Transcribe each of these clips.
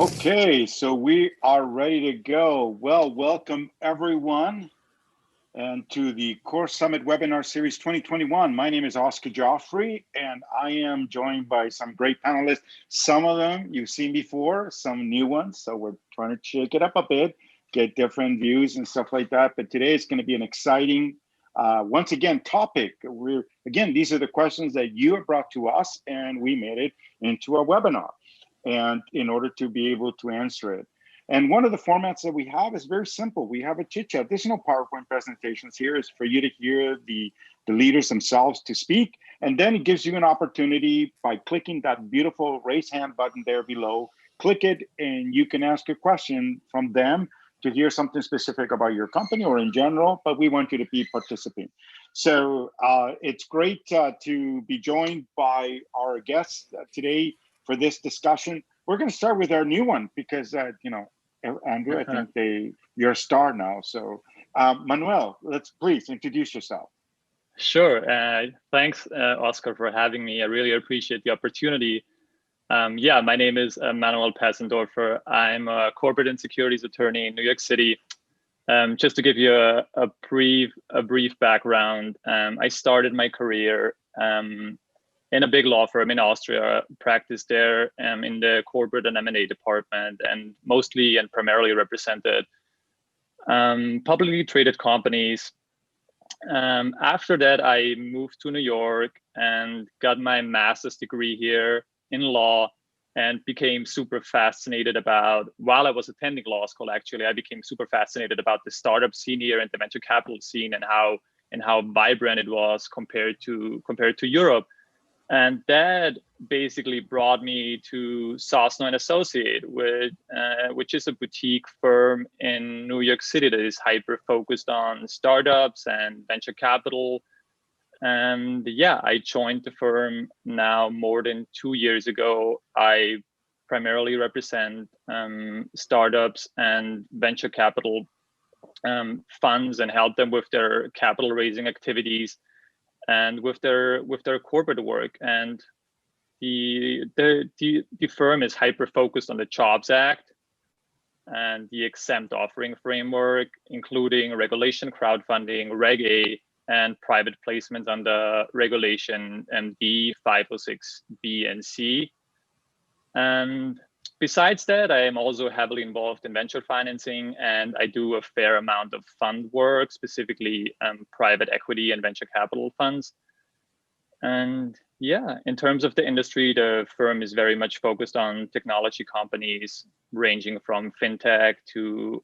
Okay, so we are ready to go. Well, welcome everyone and to the KoreSummit Webinar Series 2021. My name is Oscar Joffrey and I am joined by some great panelists. Some of them you've seen before, some new ones. So we're trying to shake it up a bit, get different views and stuff like that. But today it's going to be an exciting, once again, topic. These are the questions that you have brought to us and we made it into a webinar. And in order to be able to answer it. And one of the formats that we have is very simple. We have a chit chat. There's no PowerPoint presentations here. It's for you to hear the leaders themselves to speak. And then it gives you an opportunity by clicking that beautiful raise hand button there below. Click it and you can ask a question from them to hear something specific about your company or in general, but we want you to be participating. So it's great to be joined by our guests today for this discussion. We're going to start with our new one because, Andrew, I think you're a star now. So Manuel, please introduce yourself. Sure. Thanks, Oscar, for having me. I really appreciate the opportunity. My name is Manuel Pasendorfer. I'm a corporate and securities attorney in New York City. Just to give you a brief background, I started my career in a big law firm in Austria, practiced there in the corporate and M&A department, and mostly and primarily represented publicly traded companies. After that, I moved to New York and got my master's degree here in law and became super fascinated about, while I was attending law school, actually, I became super fascinated about the startup scene here and the venture capital scene and how vibrant it was compared to Europe. And that basically brought me to Sosno & Associate, which is a boutique firm in New York City that is hyper-focused on startups and venture capital. And I joined the firm now more than 2 years ago. I primarily represent startups and venture capital funds and help them with their capital raising activities and with their corporate work. And the firm is hyper focused on the Jobs Act and the exempt offering framework, including regulation, crowdfunding, Reg A, and private placements under regulation MD 506B and C. And besides that, I am also heavily involved in venture financing, and I do a fair amount of fund work, specifically private equity and venture capital funds. And in terms of the industry, the firm is very much focused on technology companies ranging from fintech to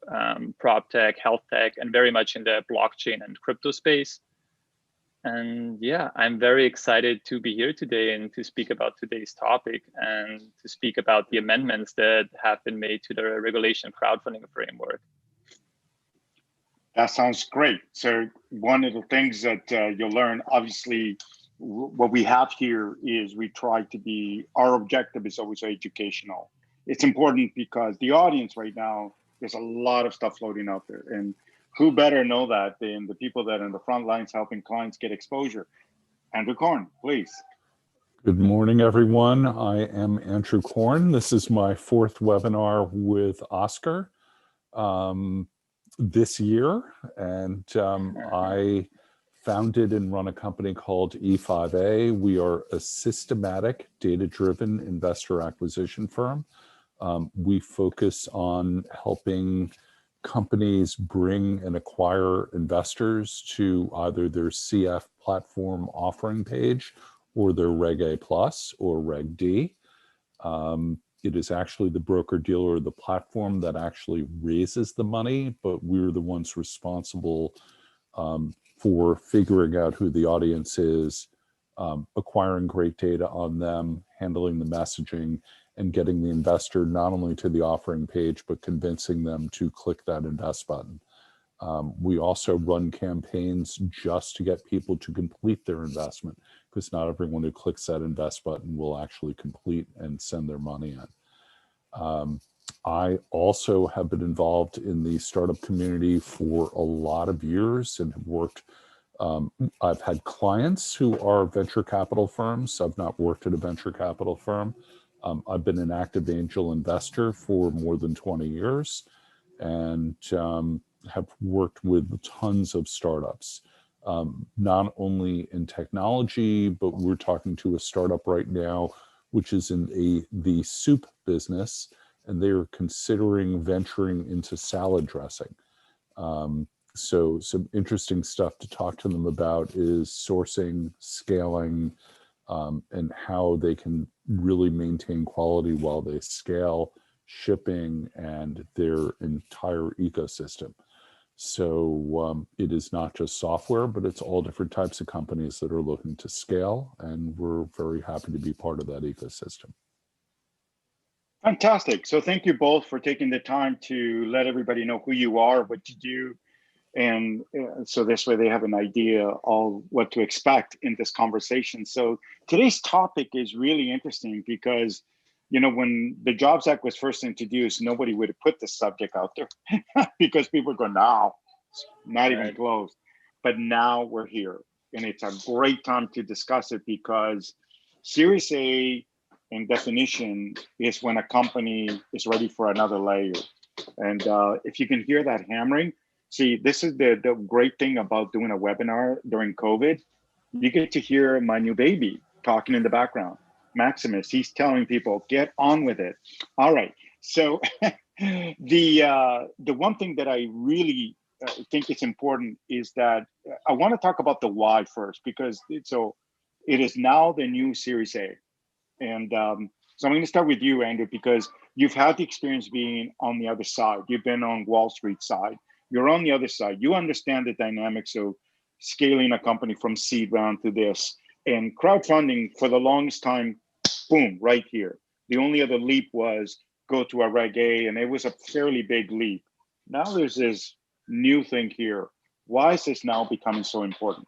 prop tech, health tech, and very much in the blockchain and crypto space. And I'm very excited to be here today and to speak about today's topic and to speak about the amendments that have been made to the regulation crowdfunding framework. That sounds great. So one of the things that you'll learn, obviously, what we have here is we try to be, our objective is always educational. It's important because the audience right now, there's a lot of stuff floating out there. And who better know that than the people that are in the front lines helping clients get exposure? Andrew Korn, please. Good morning, everyone. I am Andrew Korn. This is my 4th webinar with Oscar this year. And I founded and run a company called E5A. We are a systematic, data-driven investor acquisition firm. We focus on helping companies bring and acquire investors to either their CF platform offering page or their Reg A plus or Reg D. It is actually the broker dealer or the platform that actually raises the money, but we're the ones responsible for figuring out who the audience is, acquiring great data on them, handling the messaging, and getting the investor not only to the offering page, but convincing them to click that invest button. We also run campaigns just to get people to complete their investment, because not everyone who clicks that invest button will actually complete and send their money in. I also have been involved in the startup community for a lot of years and have worked. I've had clients who are venture capital firms. I've not worked at a venture capital firm. I've been an active angel investor for more than 20 years and have worked with tons of startups, not only in technology, but we're talking to a startup right now, which is in the soup business, and they're considering venturing into salad dressing. So some interesting stuff to talk to them about is sourcing, scaling, and how they can really maintain quality while they scale, shipping, and their entire ecosystem. So it is not just software, but it's all different types of companies that are looking to scale, and we're very happy to be part of that ecosystem. Fantastic. So thank you both for taking the time to let everybody know who you are, what you do, and so this way they have an idea of what to expect in this conversation. So today's topic is really interesting because, you know, when the Jobs Act was first introduced, nobody would have put this subject out there because people are going, no, it's not even close. But now we're here, and it's a great time to discuss it because Series A, in definition, is when a company is ready for another layer. And if you can hear that hammering, see, this is the great thing about doing a webinar during COVID. You get to hear my new baby talking in the background. Maximus, he's telling people, get on with it. All right. So the one thing that I really think is important is that I want to talk about the why first, because it is now the new Series A. And so I'm going to start with you, Andrew, because you've had the experience being on the other side. You've been on Wall Street side. You're on the other side. You understand the dynamics of scaling a company from seed round to this. And crowdfunding, for the longest time, boom, right here. The only other leap was go to a Reg A, and it was a fairly big leap. Now there's this new thing here. Why is this now becoming so important?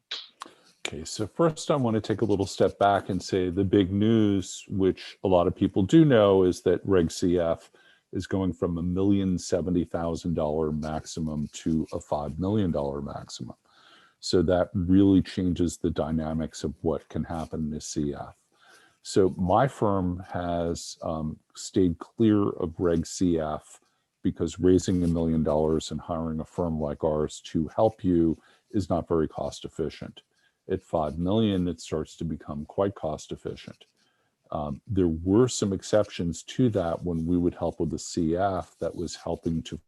Okay, so first I want to take a little step back and say the big news, which a lot of people do know, is that RegCF is going from $1,070,000 maximum to a $5 million maximum. So that really changes the dynamics of what can happen in a CF. So my firm has stayed clear of RegCF because raising $1 million and hiring a firm like ours to help you is not very cost efficient. At 5 million, it starts to become quite cost efficient. There were some exceptions to that when we would help with the CF that was helping to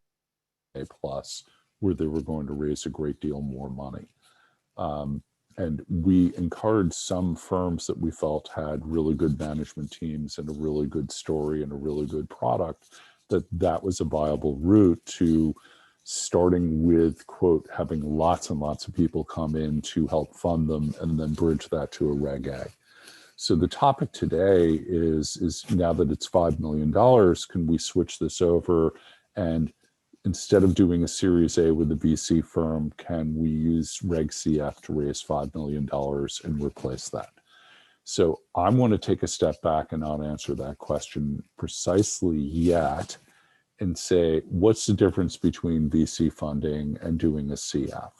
A plus, where they were going to raise a great deal more money. And we encouraged some firms that we felt had really good management teams and a really good story and a really good product, that was a viable route to starting with, quote, having lots and lots of people come in to help fund them and then bridge that to a Reg A. So the topic today is now that it's $5 million, can we switch this over, and instead of doing a Series A with a VC firm, can we use RegCF to raise $5 million and replace that? So I want to take a step back and not answer that question precisely yet, and say, what's the difference between VC funding and doing a CF?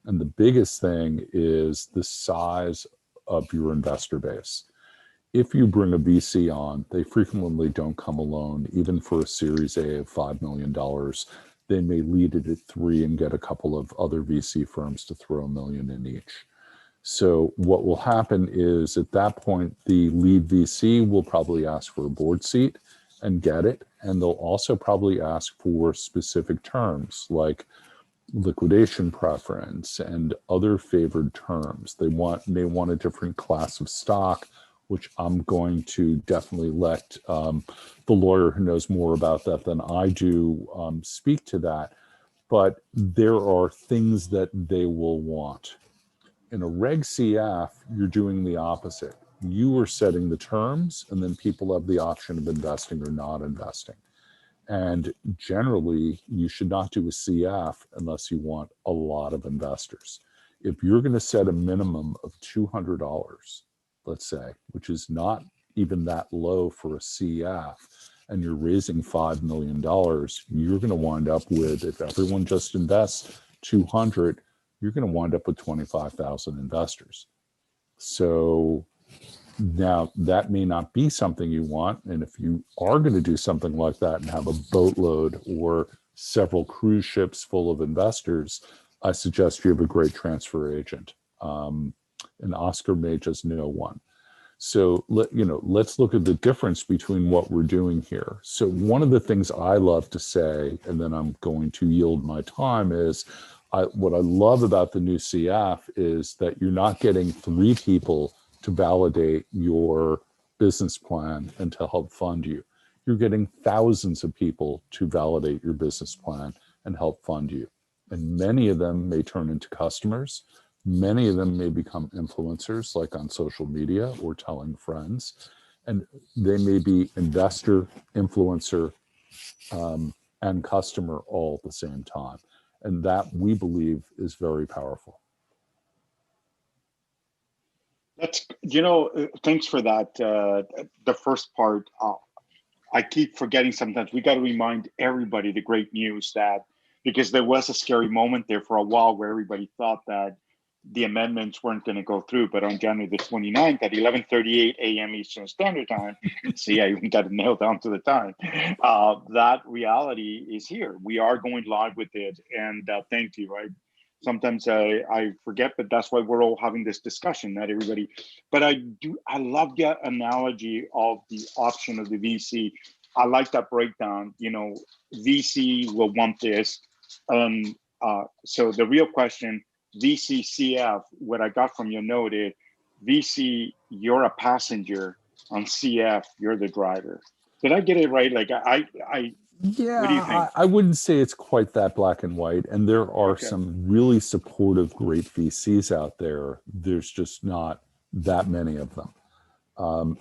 And the biggest thing is the size of your investor base. If you bring a VC on, they frequently don't come alone. Even for a Series A of $5 million, they may lead it at 3 and get a couple of other VC firms to throw $1 million in each. So what will happen is at that point, the lead VC will probably ask for a board seat and get it. And they'll also probably ask for specific terms like liquidation preference and other favored terms. They want a different class of stock, which I'm going to definitely let the lawyer who knows more about that than I do speak to that. But there are things that they will want. In a Reg CF, you're doing the opposite. You are setting the terms, and then people have the option of investing or not investing. And generally, you should not do a CF unless you want a lot of investors. If you're going to set a minimum of $200, let's say, which is not even that low for a CF, and you're raising $5 million, you're going to wind up with, if everyone just invests 200, you're going to wind up with 25,000 investors. So Now, that may not be something you want. And if you are going to do something like that and have a boatload or several cruise ships full of investors, I suggest you have a great transfer agent. And Oscar may just know one. So let's look at the difference between what we're doing here. So one of the things I love to say, and then I'm going to yield my time, is what I love about the new CF is that you're not getting 3 people to validate your business plan and to help fund you. You're getting thousands of people to validate your business plan and help fund you. And many of them may turn into customers. Many of them may become influencers, like on social media or telling friends. And they may be investor, influencer, and customer all at the same time. And that, we believe, is very powerful. That's, thanks for that. The first part, I keep forgetting sometimes. We got to remind everybody the great news that, because there was a scary moment there for a while where everybody thought that the amendments weren't going to go through, but on January the 29th at 11:38 a.m. Eastern Standard Time, see, I even got it nailed down to the time, that reality is here. We are going live with it, and thank you. Sometimes I forget, but that's why we're all having this discussion, not everybody. But I love the analogy of the option of the VC. I like that breakdown. VC will want this. So the real question, VC-CF, what I got from your note is, VC, you're a passenger. On CF, you're the driver. Did I get it right? Like Yeah, what do you think? I wouldn't say it's quite that black and white. And there are some really supportive, great VCs out there. There's just not that many of them.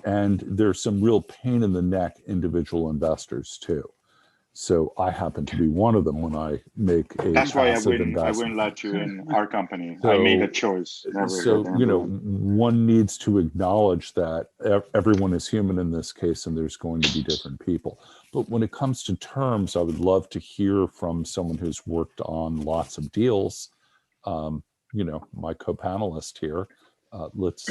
And there's some real pain in the neck individual investors too. So I happen to be one of them when I make a That's why I investment. wouldn't let you in our company. So, I made a choice. One needs to acknowledge that everyone is human in this case, and there's going to be different people. But when it comes to terms, I would love to hear from someone who's worked on lots of deals. My co-panelist here. Let's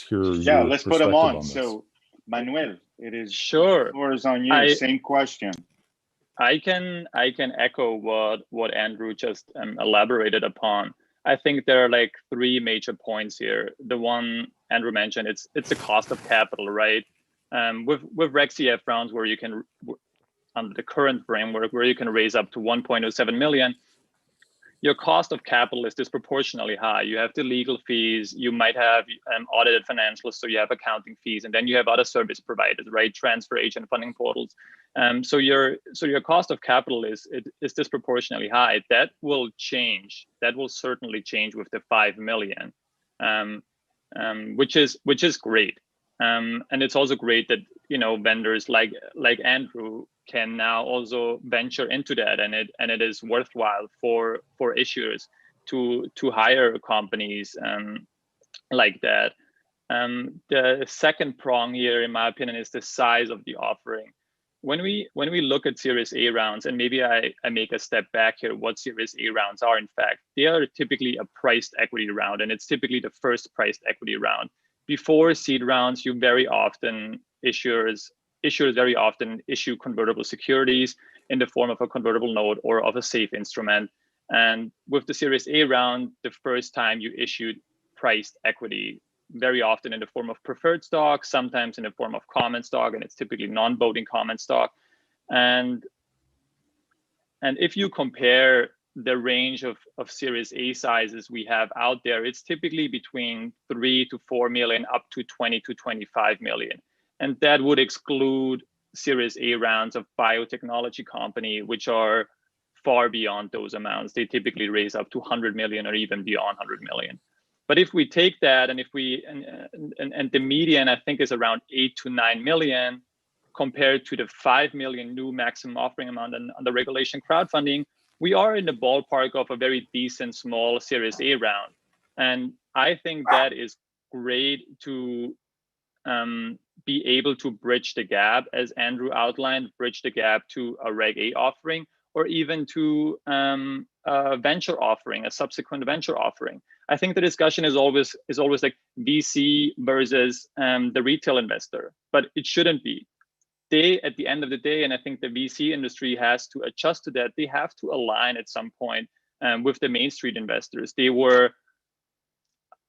hear. Yeah, let's put them on. This. So, Manuel, it is sure. The floor is on you. Same question. I can echo what Andrew just elaborated upon. I think there are like 3 major points here. The one Andrew mentioned, it's the cost of capital, right? With RegCF rounds where you can, under the current framework, where you can raise up to 1.07 million, your cost of capital is disproportionately high. You have the legal fees, you might have audited financials, so you have accounting fees, and then you have other service providers, right? Transfer agent, funding portals. So your cost of capital is disproportionately high. That will change. That will certainly change with the 5 million, which is great. And it's also great that vendors like Andrew can now also venture into that, and it is worthwhile for issuers to hire companies like that. The second prong here, in my opinion, is the size of the offering. When we look at Series A rounds, and maybe I make a step back here, what Series A rounds are, in fact, they are typically a priced equity round, and it's typically the first priced equity round. Before seed rounds, you very often issuers very often issue convertible securities in the form of a convertible note or of a safe instrument. And with the Series A round, the first time you issued priced equity, very often in the form of preferred stock, sometimes in the form of common stock, and it's typically non-voting common stock. And if you compare the range of Series A sizes we have out there, it's typically between 3 to 4 million up to 20 to 25 million. And that would exclude Series A rounds of biotechnology company, which are far beyond those amounts. They typically raise up to 100 million or even beyond 100 million. But if we take that, and if we and the median, I think, is around 8 to 9 million compared to the 5 million new maximum offering amount on the regulation crowdfunding, we are in the ballpark of a very decent small Series A round. And I think that is great to be able to bridge the gap, as Andrew outlined, bridge the gap to a Reg A offering, or even to a venture offering, a subsequent venture offering. I think the discussion is always like VC versus the retail investor, but it shouldn't be. At the end of the day, and I think the VC industry has to adjust to that, they have to align at some point with the Main Street investors. They were,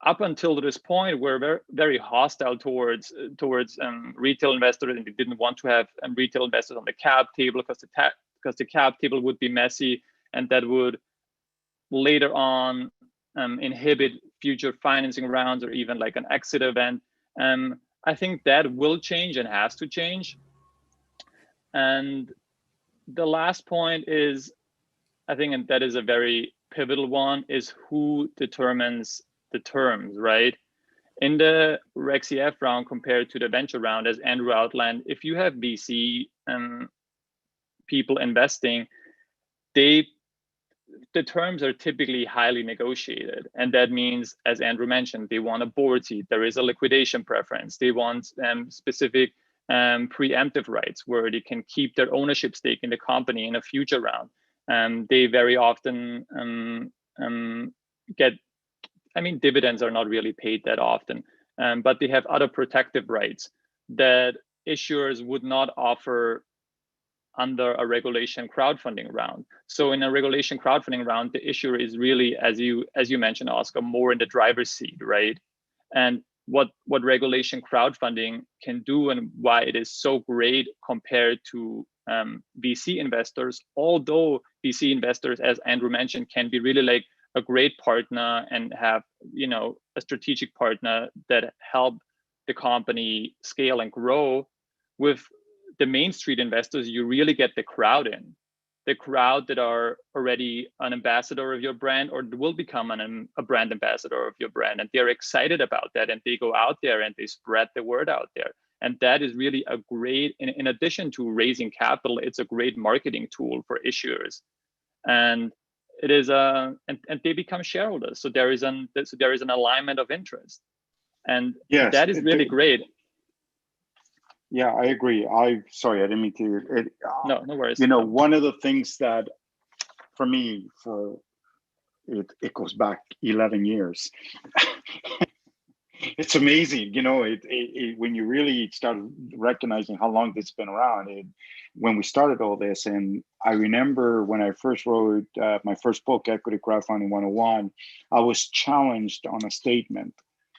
up until this point, were very, very hostile towards retail investors, and they didn't want to have retail investors on the cap table because the cap table would be messy, and that would later on inhibit future financing rounds or even like an exit event. I think that will change and has to change. And the last point is, I think, and that is a very pivotal one, is who determines the terms, right? In the RegCF round compared to the venture round, as Andrew outlined, if you have VC people investing, the terms are typically highly negotiated. And that means, as Andrew mentioned, they want a board seat, there is a liquidation preference, they want specific preemptive rights where they can keep their ownership stake in the company in a future round. They very often get, dividends are not really paid that often, but they have other protective rights that issuers would not offer under a regulation crowdfunding round. So in a regulation crowdfunding round, the issuer is really, as you mentioned, Oscar, more in the driver's seat, right? And what regulation crowdfunding can do and why it is so great compared to VC investors, although VC investors, as Andrew mentioned, can be really like a great partner and have, a strategic partner that help the company scale and grow. With the Main Street investors, you really get the crowd in. The crowd that are already an ambassador of your brand or will become a brand ambassador of your brand. And they're excited about that. And they go out there and they spread the word out there. And that is really a great, in addition to raising capital, it's a great marketing tool for issuers. And it is and they become shareholders. So there is an alignment of interest. And yes, that is really great. Yeah, I agree. Sorry, I didn't mean to. No worries. One of the things that, for me, it goes back 11 years. It's amazing, when you really start recognizing how long this has been around. When we started all this, and I remember when I first wrote my first book, Equity Crowdfunding 101, I was challenged on a statement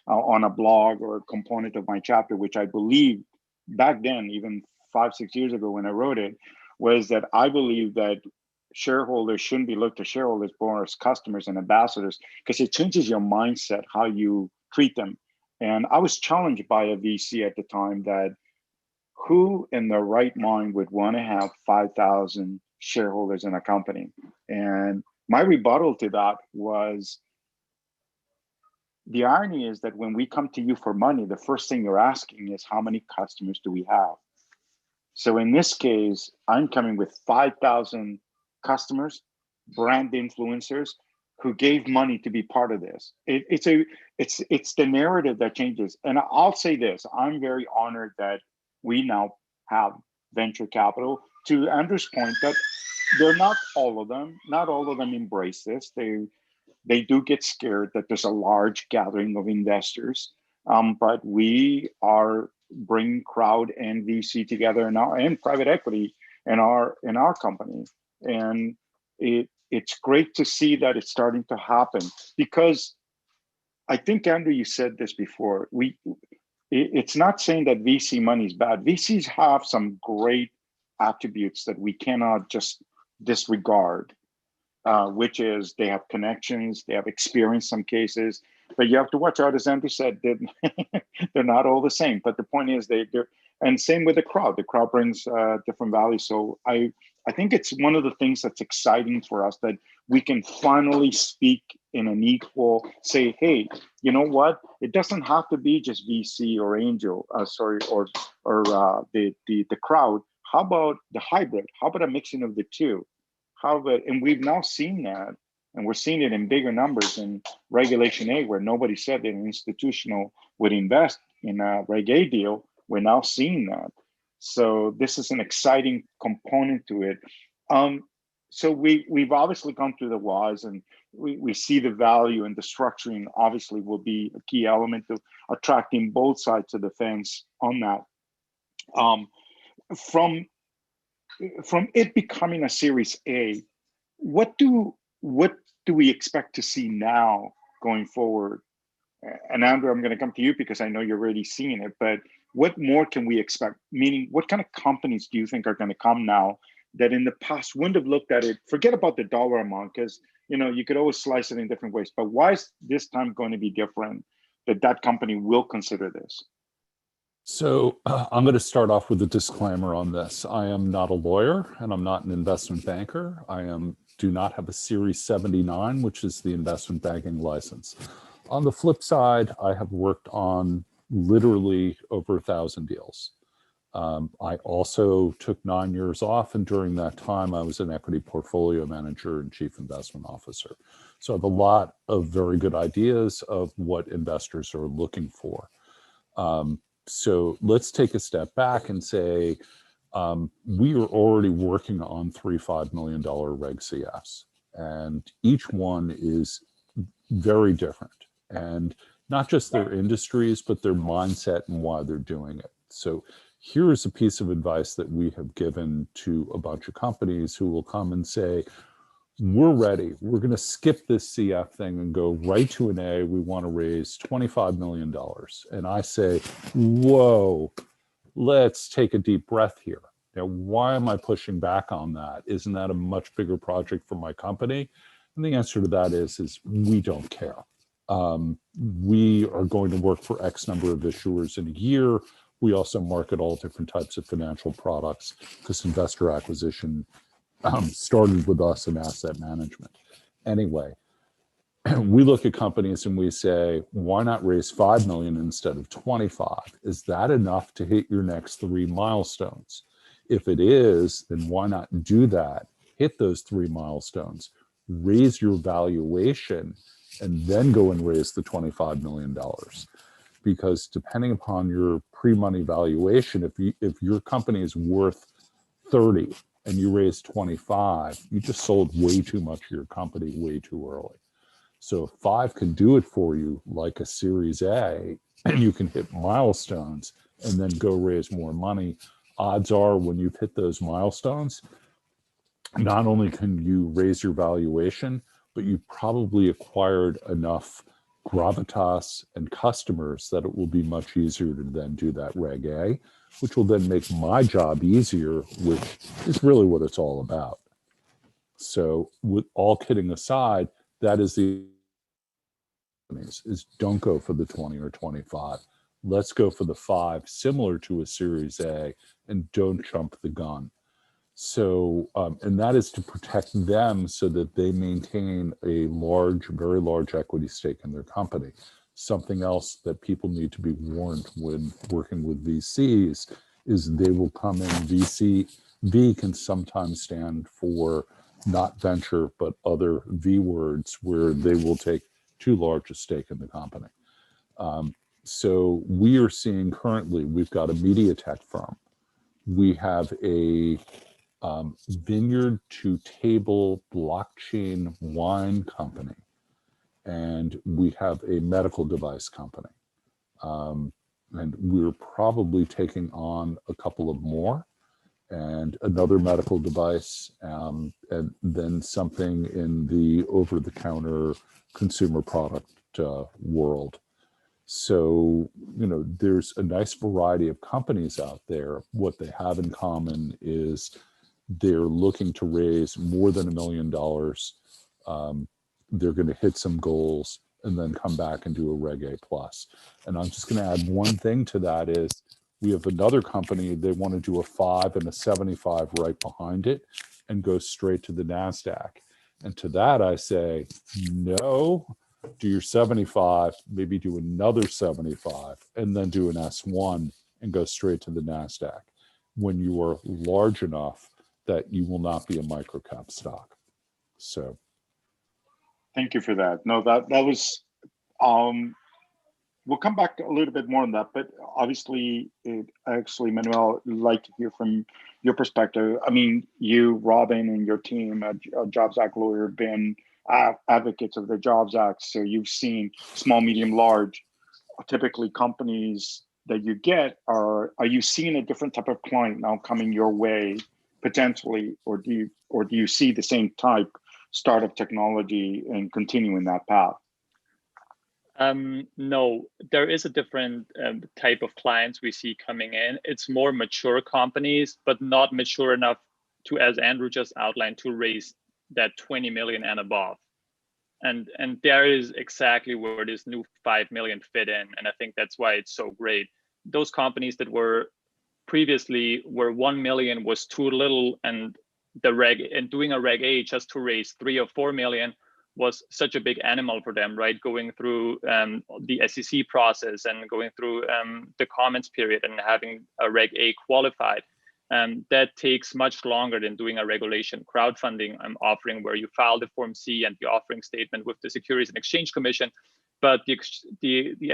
on a blog or a component of my chapter, which I believe back then, even 5-6 years ago when I wrote it, was that I believe that shareholders shouldn't be looked at shareholders more as customers and ambassadors, because it changes your mindset, how you treat them. And I was challenged by a VC at the time that who in their right mind would want to have 5,000 shareholders in a company? And my rebuttal to that was, the irony is that when we come to you for money, the first thing you're asking is, how many customers do we have? So in this case, I'm coming with 5,000 customers, brand influencers who gave money to be part of this. It's the narrative that changes. And I'll say this, I'm very honored that we now have venture capital. To Andrew's point, that not all of them embrace this. They do get scared that there's a large gathering of investors, but we are bringing crowd and VC together and private equity in our company, and it's great to see that it's starting to happen, because I think, Andrew, you said this before. It's not saying that VC money is bad. VCs have some great attributes that we cannot just disregard. Which is they have connections, they have experience in some cases, but you have to watch out, as Andrew said, they're not all the same. But the point is they're, and same with the crowd. The crowd brings different value. So I think it's one of the things that's exciting for us, that we can finally speak in an equal, say, hey, you know what? It doesn't have to be just VC or angel, or the crowd. How about the hybrid? How about a mixing of the two? And we've now seen that, and we're seeing it in bigger numbers in Regulation A, where nobody said that an institutional would invest in a Reg A deal. We're now seeing that. So this is an exciting component to it. So we've obviously gone through the whys, and we see the value, and the structuring obviously will be a key element of attracting both sides of the fence on that. From it becoming a Series A, what do we expect to see now going forward? And Andrew, I'm going to come to you because I know you're already seeing it, but what more can we expect? Meaning, what kind of companies do you think are going to come now that in the past wouldn't have looked at it? Forget about the dollar amount, because you could always slice it in different ways. But why is this time going to be different that company will consider this? So I'm going to start off with a disclaimer on this. I am not a lawyer and I'm not an investment banker. Do not have a Series 79, which is the investment banking license. On the flip side, I have worked on literally over 1,000 deals. I also took 9 years off, and during that time, I was an equity portfolio manager and chief investment officer. So I have a lot of very good ideas of what investors are looking for. So let's take a step back and say, we are already working on 3 $5 million RegCFs, and each one is very different, and not just their industries, but their mindset and why they're doing it. So here is a piece of advice that we have given to a bunch of companies who will come and say, we're ready. We're going to skip this CF thing and go right to an A. We want to raise $25 million. And I say, whoa, let's take a deep breath here. Now, why am I pushing back on that? Isn't that a much bigger project for my company? And the answer to that is we don't care. We are going to work for X number of issuers in a year. We also market all different types of financial products because investor acquisition started with us in asset management. Anyway, we look at companies and we say, why not raise 5 million instead of 25? Is that enough to hit your next 3 milestones? If it is, then why not do that? Hit those 3 milestones, raise your valuation, and then go and raise the $25 million. Because depending upon your pre-money valuation, if your company is worth 30 and you raise 25, you just sold way too much of your company way too early. So if 5 can do it for you like a Series A, and you can hit milestones and then go raise more money, odds are when you've hit those milestones, not only can you raise your valuation, but you've probably acquired enough gravitas and customers that it will be much easier to then do that Reg A, which will then make my job easier, which is really what it's all about. So with all kidding aside, that is is don't go for the 20 or 25. Let's go for the 5, similar to a Series A, and don't jump the gun. So, and that is to protect them so that they maintain a large, very large equity stake in their company. Something else that people need to be warned when working with VCs is they will come in. V can sometimes stand for not venture, but other V words where they will take too large a stake in the company. So we are seeing currently, we've got a media tech firm. We have a vineyard to table blockchain wine company, and we have a medical device company. And we're probably taking on a couple of more, and another medical device, and then something in the over-the-counter consumer product world. So, there's a nice variety of companies out there. What they have in common is they're looking to raise more than $1 million. They're going to hit some goals and then come back and do a Reg A plus. And I'm just going to add one thing to that is we have another company, they want to do a 5 and a 75 right behind it and go straight to the NASDAQ. And to that I say, no, do your 75, maybe do another 75, and then do an S1 and go straight to the NASDAQ when you are large enough that you will not be a microcap stock. So. Thank you for that. No, that was, we'll come back a little bit more on that, but obviously, Manuel, I'd like to hear from your perspective. I mean, you, Robin, and your team at Jobs Act Lawyer have been advocates of the Jobs Act. So you've seen small, medium, large. Typically, companies that you get are you seeing a different type of client now coming your way potentially, or do you see the same type startup technology and continuing that path? No, there is a different type of clients we see coming in. It's more mature companies, but not mature enough to, as Andrew just outlined, to raise that 20 million and above. And there is exactly where this new 5 million fit in. And I think that's why it's so great. Those companies that were previously where 1 million was too little, and doing a Reg A just to raise 3 or 4 million was such a big animal for them, right? Going through the SEC process and going through the comments period and having a Reg A qualified. That takes much longer than doing a regulation crowdfunding offering where you file the Form C and the offering statement with the Securities and Exchange Commission, but the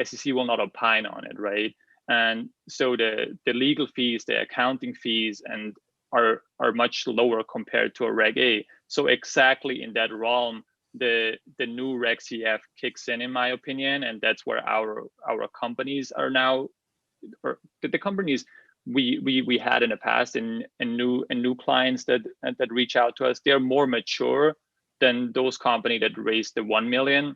SEC will not opine on it, right? And so the legal fees, the accounting fees, and are much lower compared to a Reg A. So exactly in that realm, the new RegCF kicks in my opinion, and that's where our companies are now, or the companies we had in the past and new clients that reach out to us, they're more mature than those companies that raised the 1 million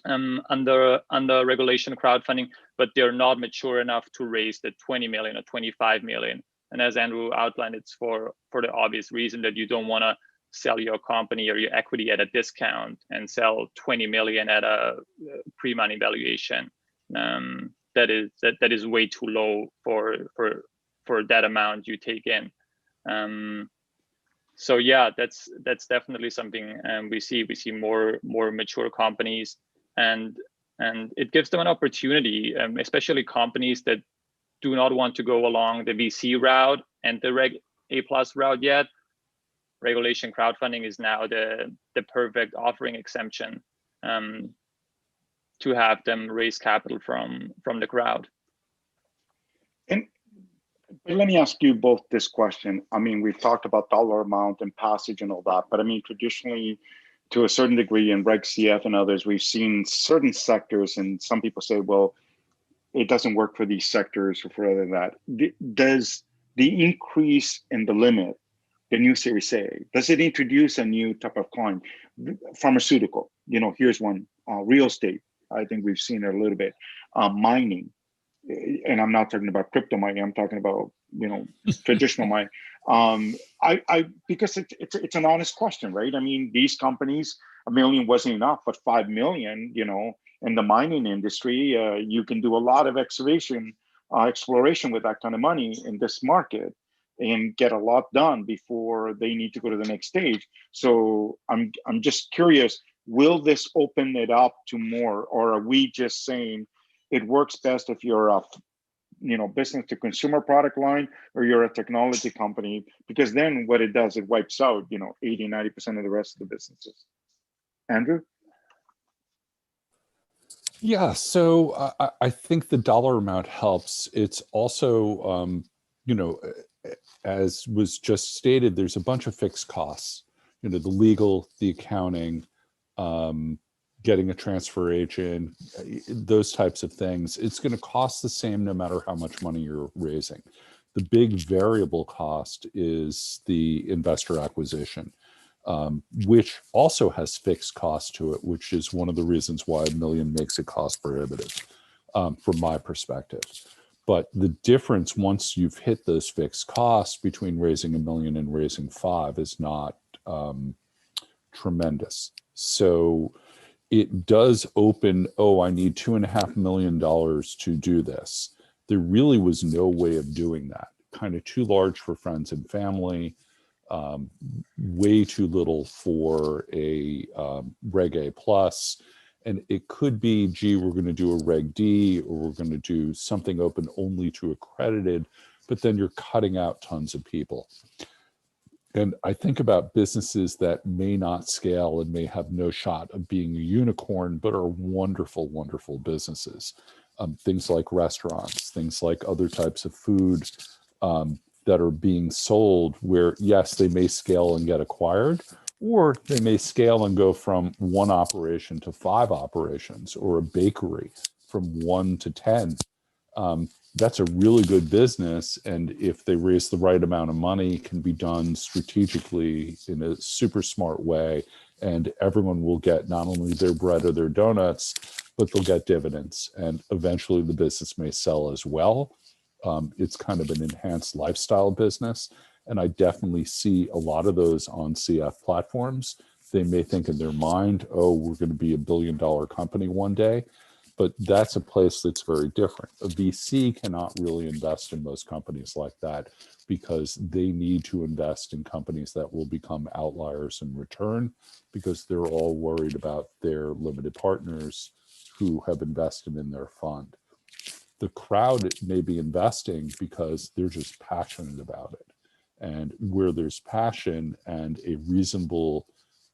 under regulation crowdfunding, but they're not mature enough to raise the 20 million or 25 million. And as Andrew outlined, it's for the obvious reason that you don't want to sell your company or your equity at a discount and sell 20 million at a pre-money valuation. That is way too low for that amount you take in. So yeah, that's definitely something we see. We see more mature companies, and it gives them an opportunity, especially companies that do not want to go along the VC route and the Reg A+ route yet. Regulation crowdfunding is now the perfect offering exemption to have them raise capital from the crowd. And let me ask you both this question. I mean, we've talked about dollar amount and passage and all that, but I mean, traditionally, to a certain degree in RegCF and others, we've seen certain sectors, and some people say, well, it doesn't work for these sectors or for other than that. Does the increase in the limit, the new Series A, does it introduce a new type of client? Pharmaceutical, here's one, real estate. I think we've seen it a little bit. Mining, and I'm not talking about crypto mining. I'm talking about traditional mining. Because it's an honest question, right? I mean, these companies, 1 million wasn't enough, but 5 million, in the mining industry, you can do a lot of exploration with that kind of money in this market and get a lot done before they need to go to the next stage. So I'm just curious, will this open it up to more, or are we just saying it works best if you're a business to consumer product line or you're a technology company? Because then what it does, it wipes out 80-90% of the rest of the businesses. Andrew? Yeah, so I think the dollar amount helps. It's also as was just stated, there's a bunch of fixed costs, the legal, the accounting, getting a transfer agent, those types of things. It's going to cost the same no matter how much money you're raising. The big variable cost is the investor acquisition, which also has fixed costs to it, which is one of the reasons why 1 million makes it cost prohibitive from my perspective. But the difference once you've hit those fixed costs between raising 1 million and raising 5 is not tremendous. So it does open, I need $2.5 million to do this. There really was no way of doing that. Kind of too large for friends and family, way too little for a Reg A+. And it could be, gee, we're going to do a Reg D, or we're going to do something open only to accredited, but then you're cutting out tons of people. And I think about businesses that may not scale and may have no shot of being a unicorn, but are wonderful, wonderful businesses. Things like restaurants, things like other types of food that are being sold where, yes, they may scale and get acquired, Or they may scale and go from 1 operation to 5 operations, or a bakery from 1 to 10. That's a really good business. And if they raise the right amount of money, it can be done strategically in a super smart way. And everyone will get not only their bread or their donuts, but they'll get dividends. And eventually the business may sell as well. It's kind of an enhanced lifestyle business. And I definitely see a lot of those on CF platforms. They may think in their mind, oh, we're going to be $1 billion company one day. But that's a place that's very different. A VC cannot really invest in most companies like that because they need to invest in companies that will become outliers in return, because they're all worried about their limited partners who have invested in their fund. The crowd may be investing because they're just passionate about it. And where there's passion and a reasonable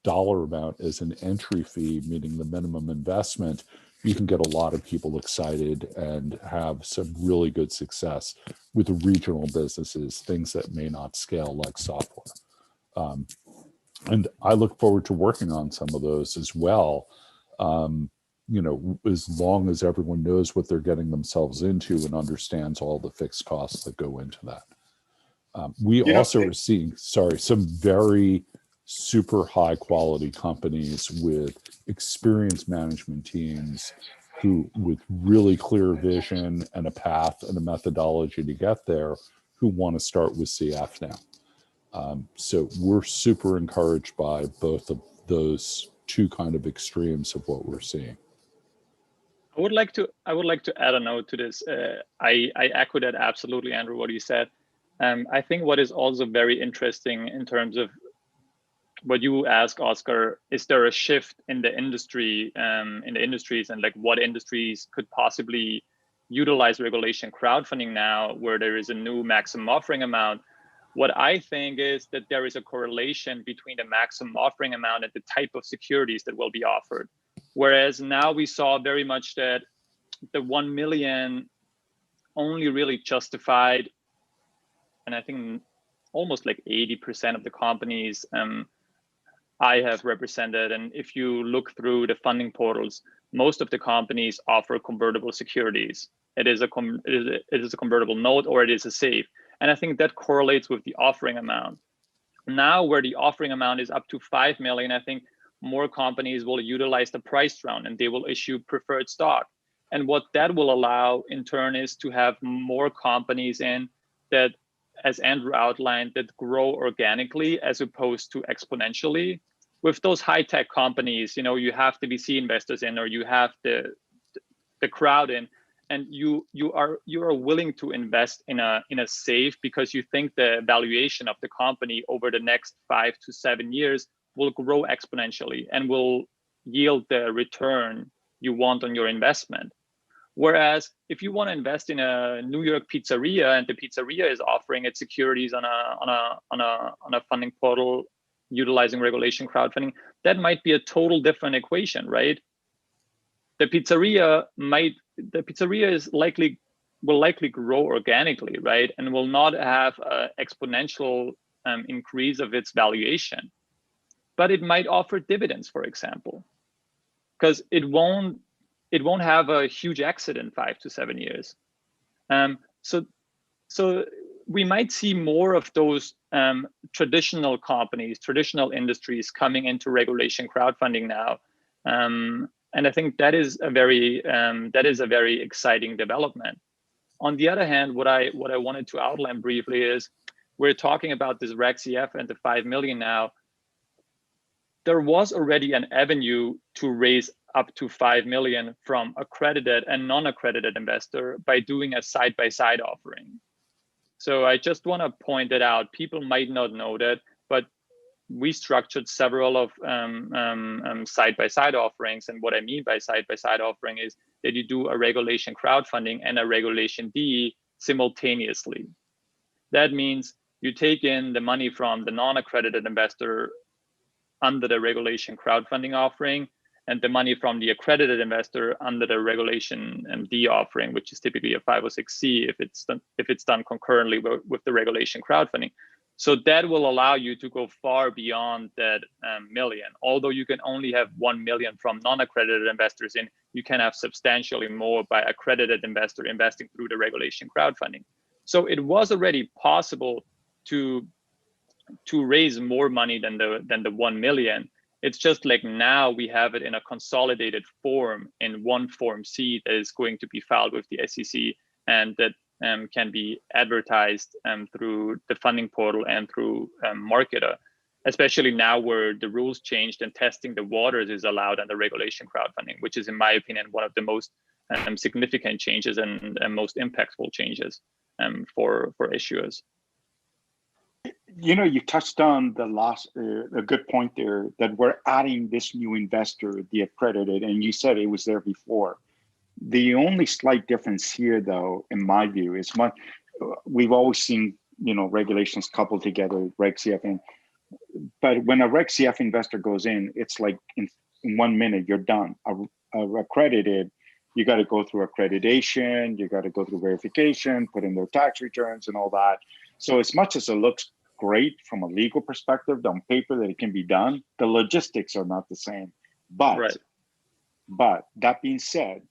dollar amount as an entry fee, meaning the minimum investment, you can get a lot of people excited and have some really good success with regional businesses, things that may not scale like software. And I look forward to working on some of those as well. You know, as long as everyone knows what they're getting themselves into and understands all the fixed costs that go into that. We also are seeing, some very super high quality companies with experienced management teams who, with really clear vision and a path and a methodology to get there, who want to start with CF now. So we're super encouraged by both of those two kind of extremes of what we're seeing. I would like to add a note to this. I echo that absolutely, Andrew, what you said. I think what is also very interesting in terms of what you ask, Oscar, is there a shift in the industry, in the industries, and like what industries could possibly utilize regulation crowdfunding now, where there is a new maximum offering amount? What I think is that there is a correlation between the maximum offering amount and the type of securities that will be offered. Whereas now we saw very much that the 1 million only really justified, and I think almost like 80% of the companies I have represented, and if you look through the funding portals, most of the companies offer convertible securities. It is a convertible note, or it is a SAFE. And I think that correlates with the offering amount. Now, where the offering amount is up to 5 million, I think more companies will utilize the price round and they will issue preferred stock. And what that will allow in turn is to have more companies in that, as Andrew outlined, that grow organically as opposed to exponentially. With those high-tech companies, you know, you have the VC investors in, or you have the crowd in, and you are willing to invest in a SAFE because you think the valuation of the company over the next 5 to 7 years will grow exponentially and will yield the return you want on your investment. Whereas if you want to invest in a New York pizzeria and the pizzeria is offering its securities on a funding portal utilizing regulation crowdfunding, that might be a total different equation, right? The pizzeria will likely grow organically, right, and will not have an exponential increase of its valuation, but it might offer dividends, for example, because it won't have a huge exit in 5 to 7 years. So we might see more of those traditional companies, traditional industries coming into regulation crowdfunding now. And I think that is a very exciting development. On the other hand, what I wanted to outline briefly is we're talking about this RegCF and the 5 million now. There was already an avenue to raise up to 5 million from accredited and non-accredited investor by doing a side-by-side offering. So I just want to point it out. People might not know that, but we structured several of side-by-side offerings. And what I mean by side-by-side offering is that you do a regulation crowdfunding and a regulation D simultaneously. That means you take in the money from the non-accredited investor under the regulation crowdfunding offering, and the money from the accredited investor under the regulation D offering, which is typically a 506C if it's done concurrently with the regulation crowdfunding. So that will allow you to go far beyond that million. Although you can only have 1 million from non-accredited investors in, you can have substantially more by accredited investor investing through the regulation crowdfunding. So it was already possible to raise more money than the 1 million. It's just like now we have it in a consolidated form in one Form C that is going to be filed with the SEC, and that can be advertised through the funding portal and through Marketer, especially now where the rules changed and testing the waters is allowed under regulation crowdfunding, which is, in my opinion, one of the most significant changes and most impactful changes for issuers. You know, you touched on the last, a good point there, that we're adding this new investor, the accredited, and you said it was there before. The only slight difference here, though, in my view, is we've always seen, you know, regulations coupled together, RegCF, but when a RegCF investor goes in, it's like in 1 minute, you're done. Accredited, you got to go through accreditation, you got to go through verification, put in their tax returns and all that. So as much as it looks great from a legal perspective on paper that it can be done, the logistics are not the same. But that being said,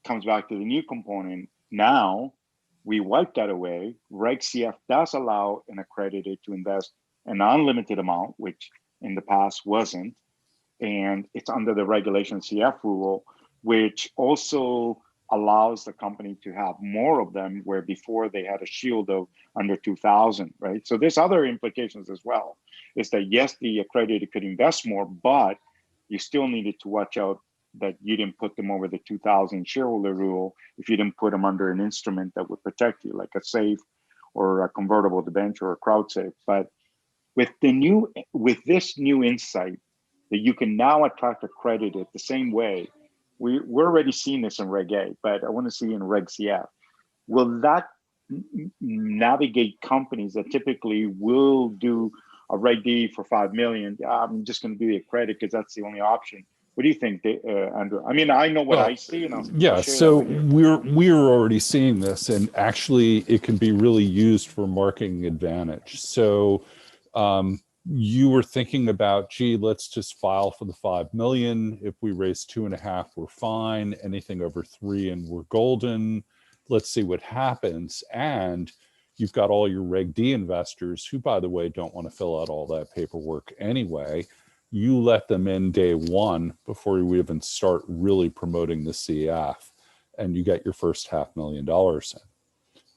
comes back to the new component. Now we wipe that away. RegCF does allow an accredited to invest an unlimited amount, which in the past wasn't, and it's under the regulation CF rule, which also allows the company to have more of them, where before they had a shield of under 2,000, right? So there's other implications as well. Is that yes, the accredited could invest more, but you still needed to watch out that you didn't put them over the 2,000 shareholder rule if you didn't put them under an instrument that would protect you, like a SAFE or a convertible debenture or crowd safe. But with this new insight that you can now attract accredited the same way, we're already seeing this in Reg A, but I want to see in RegCF. Will that navigate companies that typically will do a Reg D for 5 million? I'm just going to do the accredited because that's the only option. What do you think, Andrew? I mean, I know what I see. And I'll so we're already seeing this, and actually it can be really used for marketing advantage. So you were thinking about, gee, let's just file for the 5 million. If we raise 2.5, we're fine. Anything over 3 and we're golden. Let's see what happens. And you've got all your Reg D investors who, by the way, don't want to fill out all that paperwork anyway. You let them in day one before you even start really promoting the CF, and you get your first $500,000 in.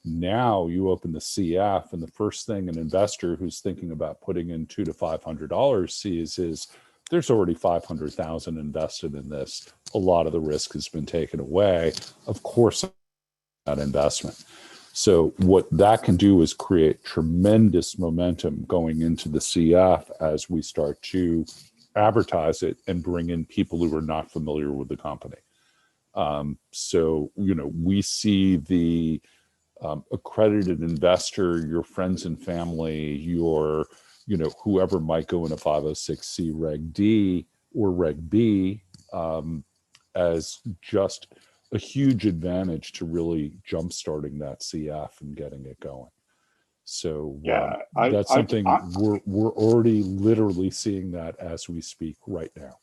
Now you open the CF, and the first thing an investor who's thinking about putting in $200 to $500 sees is there's already 500,000 invested in this. A lot of the risk has been taken away. Of course, that investment. So what that can do is create tremendous momentum going into the CF as we start to advertise it and bring in people who are not familiar with the company. So, you know, we see the accredited investor, your friends and family, your, you know, whoever might go in a 506C Reg D or Reg B as just a huge advantage to really jumpstarting that CF and getting it going. So that's something we're already literally seeing that as we speak right now.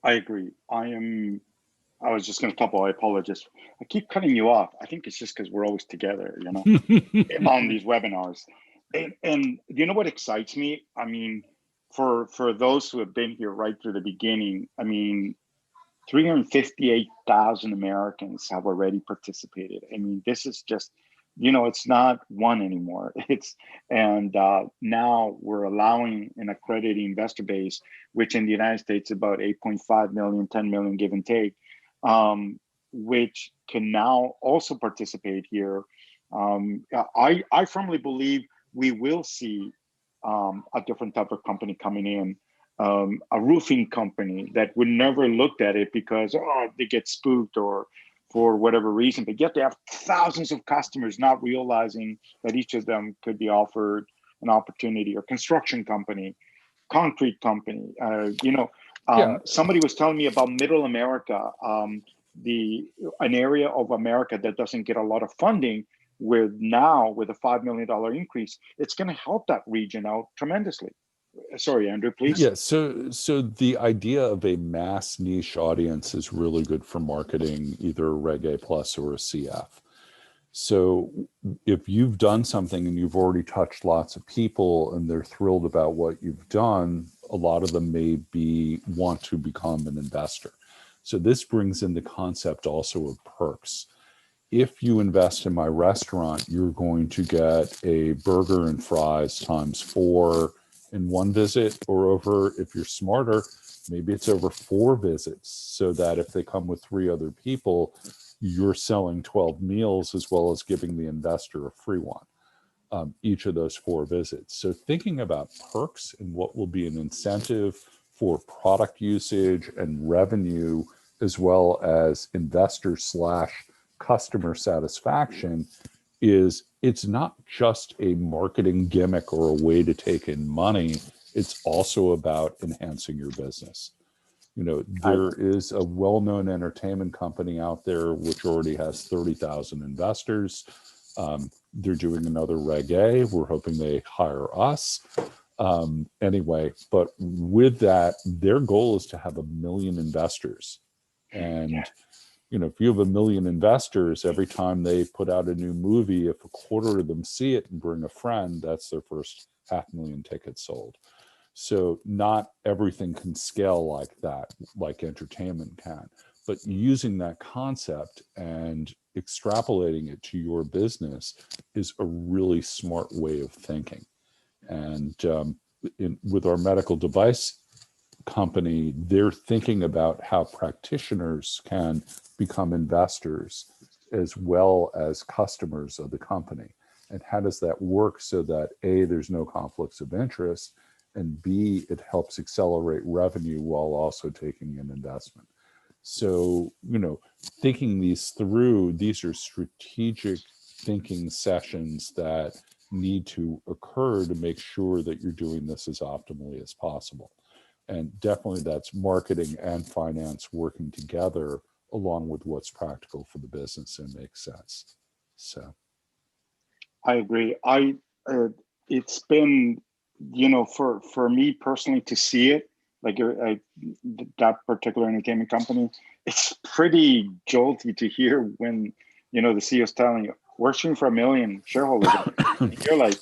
I agree. I was just going to couple. I apologize. I keep cutting you off. I think it's just because we're always together, you know, on these webinars. And you know what excites me? I mean, for those who have been here right through the beginning, I mean, 358,000 Americans have already participated. I mean, this is just, you know, it's not one anymore. Now we're allowing an accredited investor base, which in the United States is about 8.5 million, 10 million, give and take, which can now also participate here. I firmly believe we will see a different type of company coming in. A roofing company that would never looked at it because they get spooked or for whatever reason, but yet they have thousands of customers not realizing that each of them could be offered an opportunity. Or construction company, concrete company. Somebody was telling me about Middle America, an area of America that doesn't get a lot of funding, with now with a $5 million increase, it's going to help that region out tremendously. Sorry, Andrew, please. Yeah, so the idea of a mass niche audience is really good for marketing either a Reg A plus or a CF. So if you've done something and you've already touched lots of people and they're thrilled about what you've done, a lot of them may want to become an investor. So this brings in the concept also of perks. If you invest in my restaurant, you're going to get a burger and fries ×4 in one visit, or over, if you're smarter, maybe it's over 4 visits, so that if they come with 3 other people, you're selling 12 meals as well as giving the investor a free one, each of those 4 visits. So thinking about perks and what will be an incentive for product usage and revenue, as well as investor / customer satisfaction, it's not just a marketing gimmick or a way to take in money. It's also about enhancing your business. You know, there is a well-known entertainment company out there which already has 30,000 investors. They're doing another Reg A. We're hoping they hire us. Anyway, but with that, their goal is to have 1 million investors. And you know, if you have 1 million investors, every time they put out a new movie, if a quarter of them see it and bring a friend, that's their first 500,000 tickets sold. So not everything can scale like that, like entertainment can, but using that concept and extrapolating it to your business is a really smart way of thinking. And with our medical device company, they're thinking about how practitioners can become investors as well as customers of the company. And how does that work so that A, there's no conflicts of interest, and B, it helps accelerate revenue while also taking an investment. So, you know, thinking these through, these are strategic thinking sessions that need to occur to make sure that you're doing this as optimally as possible. And definitely that's marketing and finance working together along with what's practical for the business and makes sense. So I agree. It's been, you know, for me personally to see it, like that particular entertainment company, it's pretty jolty to hear when, you know, the CEO's telling you, we're shooting for 1 million shareholders. You're like,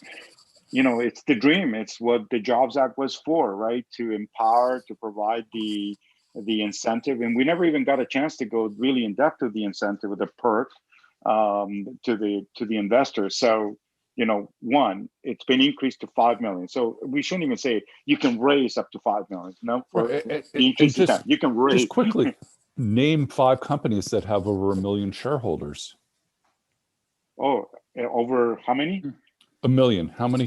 you know, it's the dream. It's what the Jobs Act was for, right? To empower, to provide the incentive. And we never even got a chance to go really in depth with the incentive, with the perk to the investors. So, you know, one, it's been increased to 5 million. So we shouldn't even say you can raise up to 5 million. No, you can raise. Just quickly, name 5 companies that have over 1 million shareholders. Oh, over how many? 1 million. How many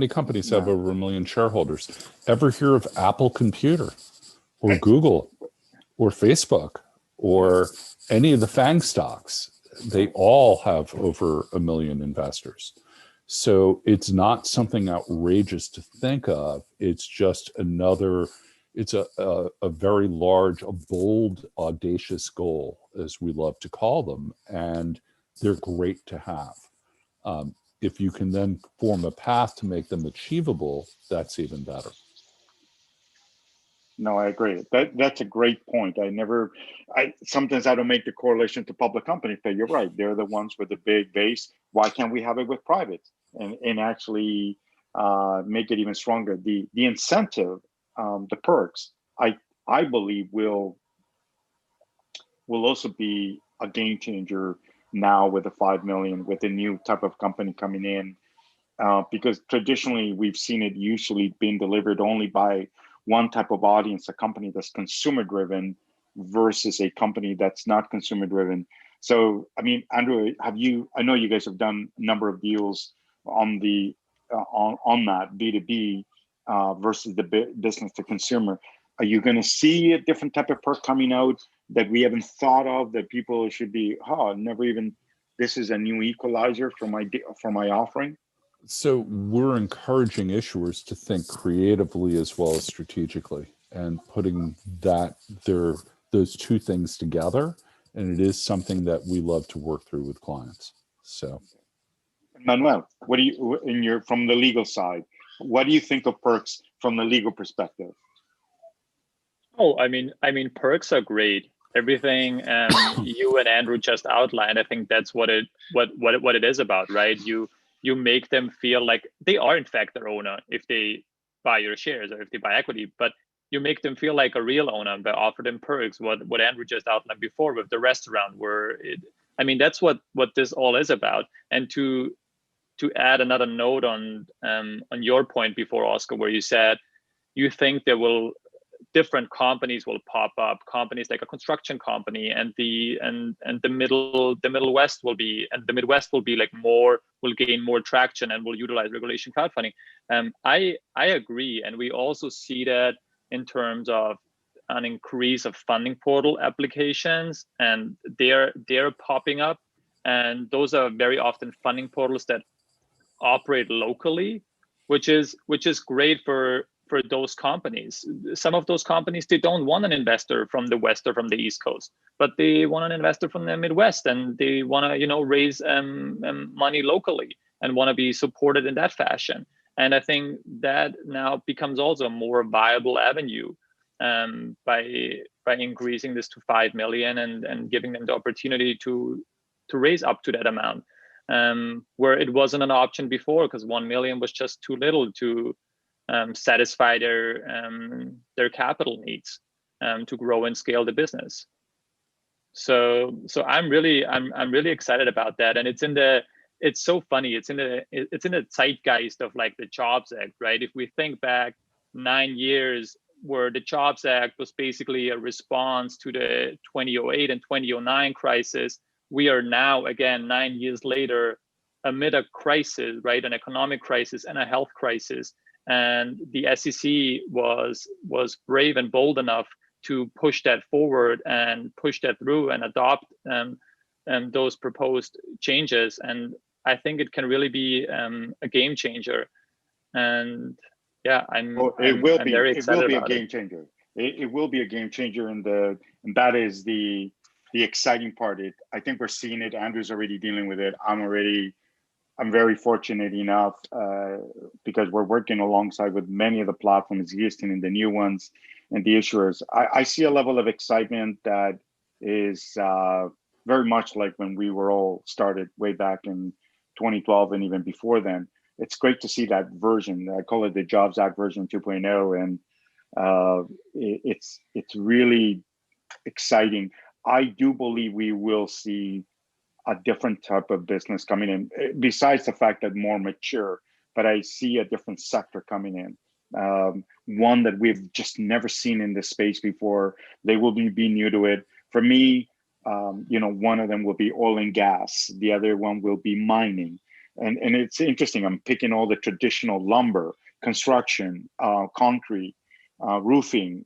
companies have over 1 million shareholders? Ever hear of Apple Computer or Google or Facebook or any of the FANG stocks? They all have over 1 million investors. So it's not something outrageous to think of. It's just another, it's a very large, a bold, audacious goal, as we love to call them. And they're great to have. If you can then form a path to make them achievable, that's even better. No, I agree. That's a great point. Sometimes I don't make the correlation to public companies, but you're right. They're the ones with the big base. Why can't we have it with private and actually make it even stronger? The incentive, the perks, I believe will also be a game changer now with the 5 million, with a new type of company coming in, because traditionally we've seen it usually being delivered only by one type of audience, a company that's consumer driven versus a company that's not consumer driven. So, I mean, Andrew, I know you guys have done a number of deals on on that B2B versus the business to consumer. Are you going to see a different type of perk coming out that we haven't thought of, that people should be, this is a new equalizer for my offering? So we're encouraging issuers to think creatively as well as strategically, and putting those two things together. And it is something that we love to work through with clients. So Manuel, what do you, from the legal side, what do you think of perks from the legal perspective? Oh, I mean, perks are great. Everything you and Andrew just outlined, I think that's what it is about, right? You make them feel like they are in fact their owner if they buy your shares or if they buy equity, but you make them feel like a real owner by offering them perks. What Andrew just outlined before with the restaurant, I mean, that's what this all is about. And to add another note on your point before, Oscar, where you said you think different companies will pop up, companies like a construction company, and the Midwest will be like will gain more traction and will utilize regulation crowdfunding. I agree, and we also see that in terms of an increase of funding portal applications, and they're popping up, and those are very often funding portals that operate locally, which is great for those companies. Some of those companies, they don't want an investor from the West or from the East Coast, but they want an investor from the Midwest, and they want to raise money locally and want to be supported in that fashion. And I think that now becomes also a more viable avenue by increasing this to 5 million and giving them the opportunity to raise up to that amount, where it wasn't an option before because 1 million was just too little to satisfy their capital needs to grow and scale the business. So I'm really excited about that, and it's so funny. It's in the zeitgeist of like the Jobs Act, right? If we think back 9 years, where the Jobs Act was basically a response to the 2008 and 2009 crisis, we are now again 9 years later amid a crisis, right? An economic crisis and a health crisis. And the SEC was brave and bold enough to push that forward and push that through and adopt those proposed changes. And I think it can really be a game changer. And yeah, I'm very excited about it. It will be a game changer, and that is the exciting part. I think we're seeing it. Andrew's already dealing with it. I'm very fortunate enough because we're working alongside with many of the platforms existing and the new ones and the issuers. I see a level of excitement that is very much like when we were all started way back in 2012 and even before then. It's great to see that version. I call it the Jobs Act version 2.0, and it's really exciting. I do believe we will see a different type of business coming in, besides the fact that more mature, but I see a different sector coming in. One that we've just never seen in this space before. They will be new to it. For me, one of them will be oil and gas. The other one will be mining. And it's interesting, I'm picking all the traditional lumber, construction, concrete, roofing.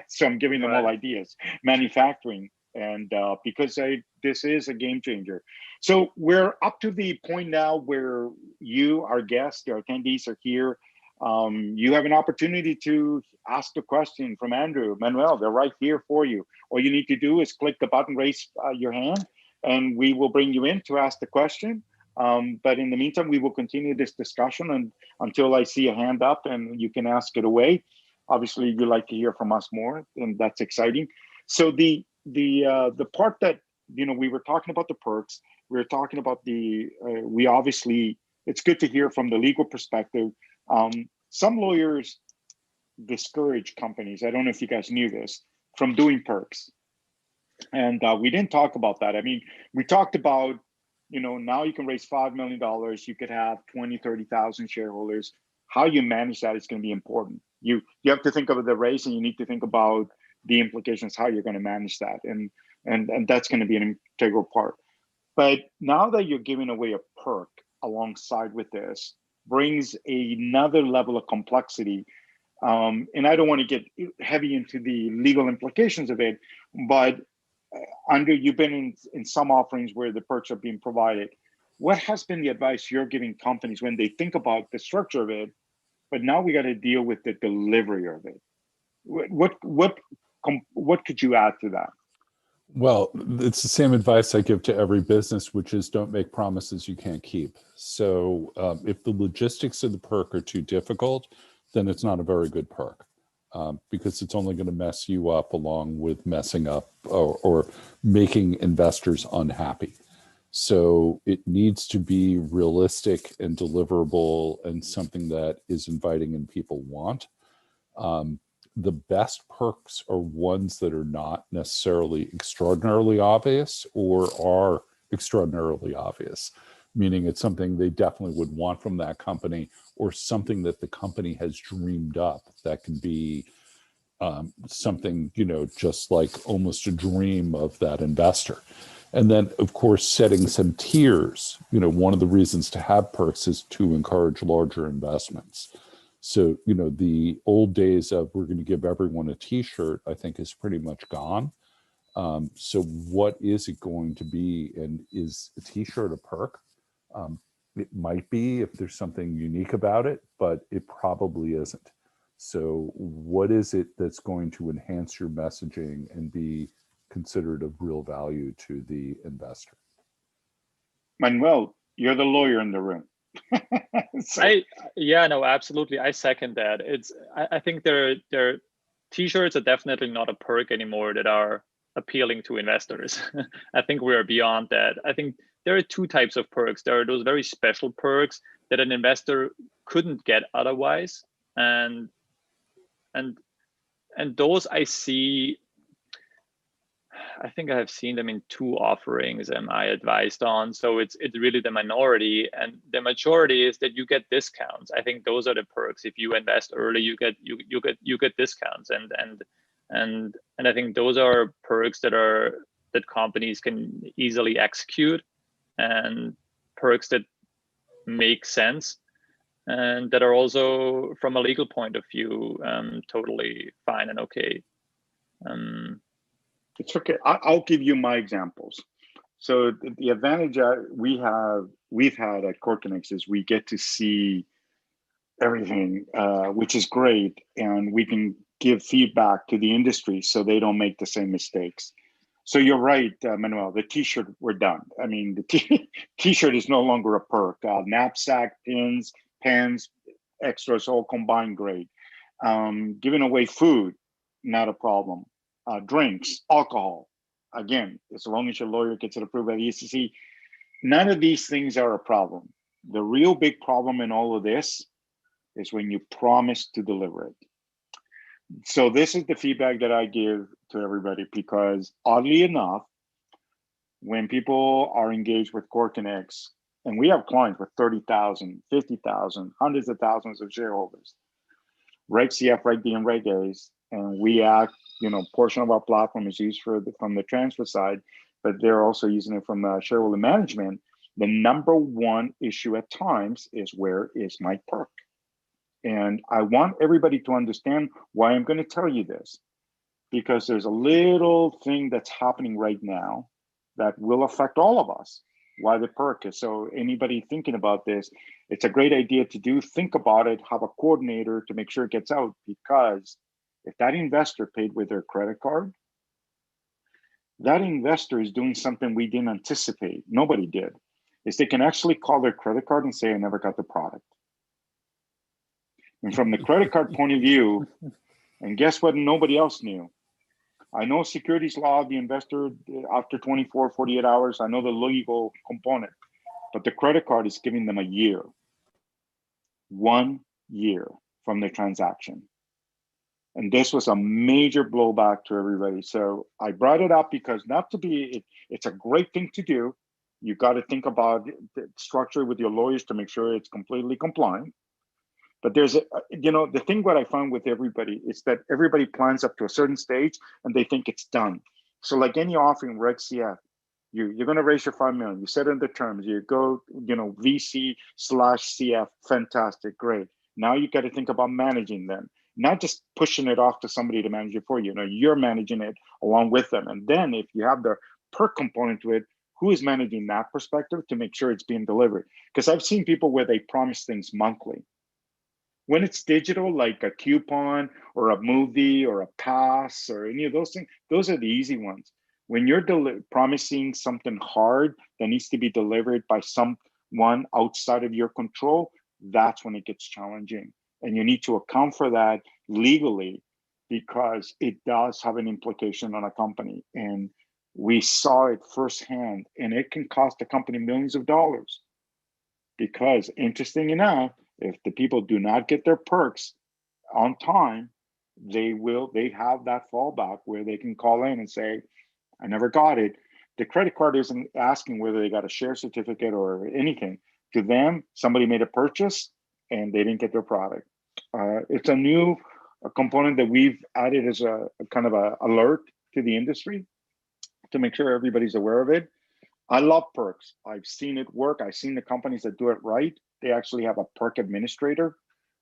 So I'm giving them all ideas, manufacturing. And because this is a game changer. So we're up to the point now where you, our guests, our attendees are here. You have an opportunity to ask a question from Andrew, Manuel. They're right here for you. All you need to do is click the button, raise your hand, and we will bring you in to ask the question. But in the meantime, we will continue this discussion until I see a hand up, and you can ask it away. Obviously, you like to hear from us more, and that's exciting. So the part that we were talking about the perks, we were talking about we obviously, it's good to hear from the legal perspective. Some lawyers discourage companies, I don't know if you guys knew this, from doing perks, and we didn't talk about that. I mean, we talked about now you can raise $5 million, you could have 20, 30,000 shareholders. How you manage that is going to be important. You have to think of the raise, and you need to think about the implications, how you're going to manage that. And that's going to be an integral part. But now that you're giving away a perk alongside with this, brings another level of complexity. And I don't want to get heavy into the legal implications of it, but Andrew, you've been in some offerings where the perks are being provided. What has been the advice you're giving companies when they think about the structure of it, but now we got to deal with the delivery of it? What could you add to that? Well, it's the same advice I give to every business, which is don't make promises you can't keep. So if the logistics of the perk are too difficult, then it's not a very good perk, because it's only going to mess you up along with messing up or making investors unhappy. So it needs to be realistic and deliverable and something that is inviting and people want. The best perks are ones that are not necessarily extraordinarily obvious or are extraordinarily obvious, meaning it's something they definitely would want from that company or something that the company has dreamed up that can be something, just like almost a dream of that investor. And then, of course, setting some tiers. One of the reasons to have perks is to encourage larger investments. So, the old days of we're going to give everyone a T-shirt, I think, is pretty much gone. So what is it going to be? And is a T-shirt a perk? It might be if there's something unique about it, but it probably isn't. So what is it that's going to enhance your messaging and be considered of real value to the investor? Manuel, you're the lawyer in the room. No, absolutely. I second that. I think their T-shirts are definitely not a perk anymore that are appealing to investors. I think we are beyond that. I think there are two types of perks. There are those very special perks that an investor couldn't get otherwise, and those I see. I think I have seen them in two offerings I advised on. So it's really the minority, and the majority is that you get discounts. I think those are the perks. If you invest early, you get discounts, and I think those are perks that companies can easily execute, and perks that make sense, and that are also from a legal point of view totally fine and okay. It's okay. I'll give you my examples. So the advantage we've had at KoreConnex is we get to see everything, which is great, and we can give feedback to the industry so they don't make the same mistakes. So you're right, Manuel. The T-shirt, we're done. I mean, the T-shirt is no longer a perk. Knapsack, pins, pens, extras, all combined, great. Giving away food, not a problem. Drinks, alcohol, again, as long as your lawyer gets it approved by the SEC, none of these things are a problem. The real big problem in all of this is when you promise to deliver it. So this is the feedback that I give to everybody, because oddly enough, when people are engaged with KoreConnex, and we have clients with 30,000, 50,000, hundreds of thousands of shareholders, RegCF, Reg B, and Reg A's, and we act, portion of our platform is used from the transfer side, but they're also using it from shareholder management. The number one issue at times is, where is my perk? And I want everybody to understand why I'm going to tell you this, because there's a little thing that's happening right now that will affect all of us. Why the perk is. So anybody thinking about this, it's a great idea to do. Think about it, have a coordinator to make sure it gets out, because if that investor paid with their credit card, that investor is doing something we didn't anticipate. Nobody did. Is they can actually call their credit card and say, I never got the product. And from the credit card point of view, and guess what nobody else knew? I know securities law, the investor after 24, 48 hours, I know the legal component, but the credit card is giving them a year, 1 year from the transaction. And this was a major blowback to everybody. So I brought it up because it's a great thing to do. You got to think about the structure with your lawyers to make sure it's completely compliant. But there's the thing what I found with everybody is that everybody plans up to a certain stage and they think it's done. So like any offering, RegCF, you're going to raise your 5 million. You set in the terms. You go, VC/CF. Fantastic, great. Now you got to think about managing them, not just pushing it off to somebody to manage it for you. You're managing it along with them. And then if you have the perk component to it, who is managing that perspective to make sure it's being delivered? Because I've seen people where they promise things monthly. When it's digital, like a coupon or a movie or a pass or any of those things, those are the easy ones. When you're promising something hard that needs to be delivered by someone outside of your control, that's when it gets challenging. And you need to account for that legally, because it does have an implication on a company. And we saw it firsthand, and it can cost the company millions of dollars. Because interesting enough, if the people do not get their perks on time, they have that fallback where they can call in and say, I never got it. The credit card isn't asking whether they got a share certificate or anything. To them, somebody made a purchase and they didn't get their product. It's a new component that we've added as a kind of a alert to the industry to make sure everybody's aware of it. I love perks. I've seen it work. I've seen the companies that do it right. They actually have a perk administrator.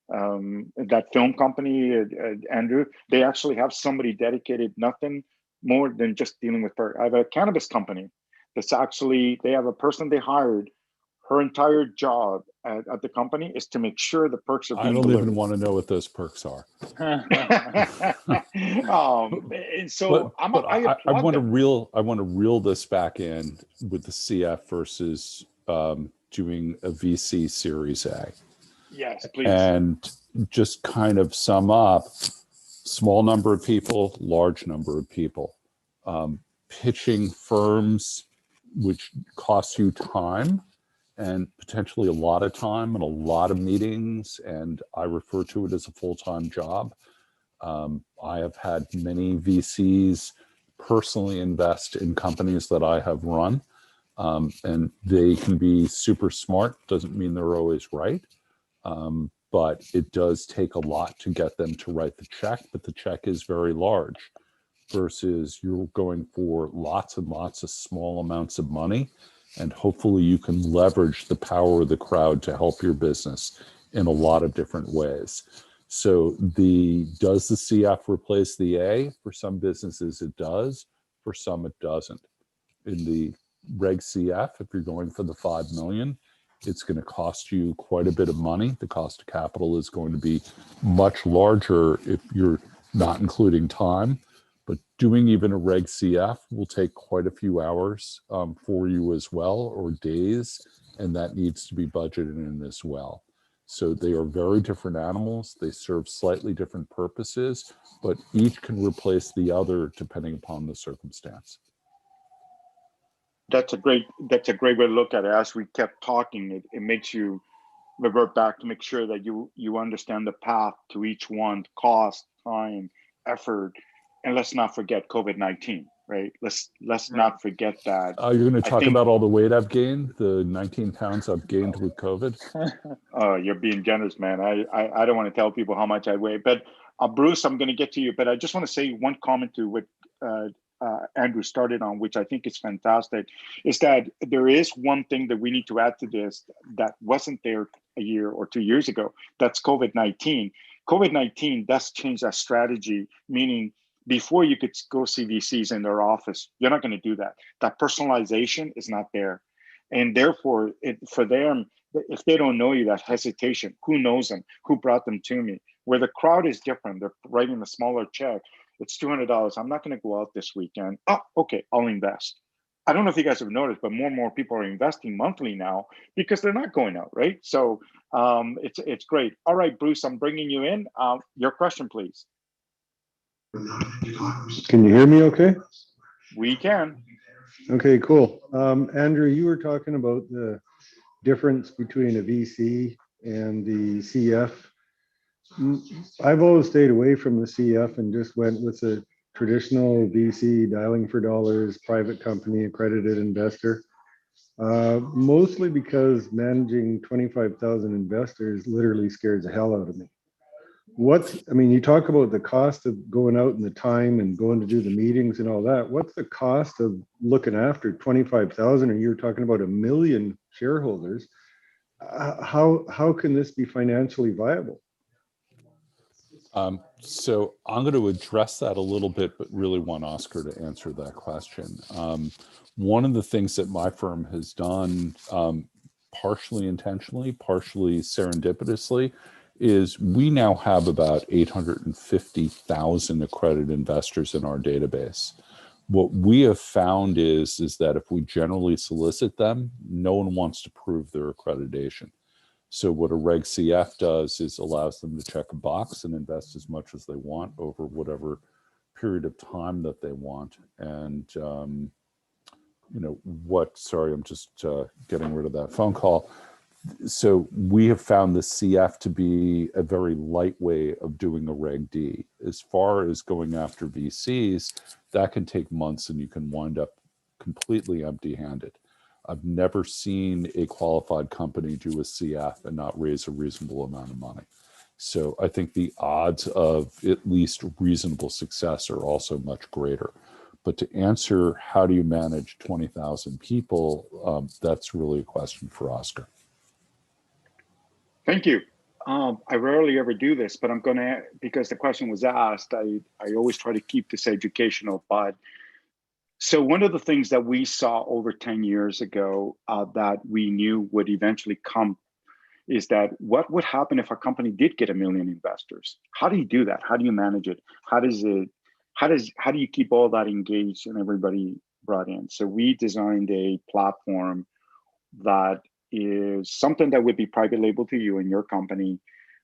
That film company, Andrew, they actually have somebody dedicated, nothing more than just dealing with perk. I have a cannabis company that's actually, they have a person they hired. Her entire job at the company is to make sure the perks are being delivered. Even want to know what those perks are. And so I want to reel this back in with the CF versus doing a VC Series A. Yes, please. And just kind of sum up: small number of people, large number of people, pitching firms, which costs you time, and potentially a lot of time and a lot of meetings, and I refer to it as a full-time job. I have had many VCs personally invest in companies that I have run, and they can be super smart. Doesn't mean they're always right, but it does take a lot to get them to write the check, but the check is very large versus you're going for lots and lots of small amounts of money. And hopefully you can leverage the power of the crowd to help your business in a lot of different ways. So does the CF replace the A? For some businesses it does, for some it doesn't. In the RegCF, if you're going for the 5 million, it's going to cost you quite a bit of money. The cost of capital is going to be much larger if you're not including time. But doing even a RegCF will take quite a few hours for you as well, or days, and that needs to be budgeted in as well. So they are very different animals. They serve slightly different purposes, but each can replace the other depending upon the circumstance. That's a great way to look at it. As we kept talking, it makes you revert back to make sure that you understand the path to each one: cost, time, effort. And let's not forget COVID-19, right? Let's not forget that. You're going to talk about all the weight I've gained, the 19 pounds I've gained with COVID? Oh, you're being generous, man. I don't want to tell people how much I weigh. But Bruce, I'm going to get to you. But I just want to say one comment to what Andrew started on, which I think is fantastic, is that there is one thing that we need to add to this that wasn't there a year or 2 years ago. That's COVID-19. COVID-19 does change that strategy, meaning before you could go see VCs in their office, you're not going to do that. That personalization is not there. And therefore, for them, if they don't know you, that hesitation, who knows them, who brought them to me, where the crowd is different, they're writing a smaller check, it's $200. I'm not going to go out this weekend. Oh, okay, I'll invest. I don't know if you guys have noticed, but more and more people are investing monthly now because they're not going out, right? So it's great. All right, Bruce, I'm bringing you in. Your question, please. Can you hear me okay? We can. Okay, cool. Andrew, you were talking about the difference between a VC and the CF. I've always stayed away from the CF and just went with the traditional VC, dialing for dollars, private company, accredited investor. Mostly because managing 25,000 investors literally scares the hell out of me. You talk about the cost of going out and the time and going to do the meetings and all that. What's the cost of looking after 25,000, or you're talking about 1 million shareholders? How can this be financially viable? So I'm going to address that a little bit, but really want Oscar to answer that question. One of the things that my firm has done, partially intentionally, partially serendipitously, is we now have about 850,000 accredited investors in our database. What we have found is that if we generally solicit them, no one wants to prove their accreditation. So what a RegCF does is allows them to check a box and invest as much as they want over whatever period of time that they want. And sorry, I'm just getting rid of that phone call. So we have found the CF to be a very light way of doing a Reg D. As far as going after VCs, that can take months and you can wind up completely empty-handed. I've never seen a qualified company do a CF and not raise a reasonable amount of money. So I think the odds of at least reasonable success are also much greater. But to answer how do you manage 20,000 people, that's really a question for Oscar. Thank you. I rarely ever do this, but I'm going to, because the question was asked, I always try to keep this educational. But so one of the things that we saw over 10 years ago that we knew would eventually come is that what would happen if a company did get 1 million investors? How do you do that? How do you manage it? How do you keep all that engaged and everybody brought in? So we designed a platform that is something that would be private label to you and your company.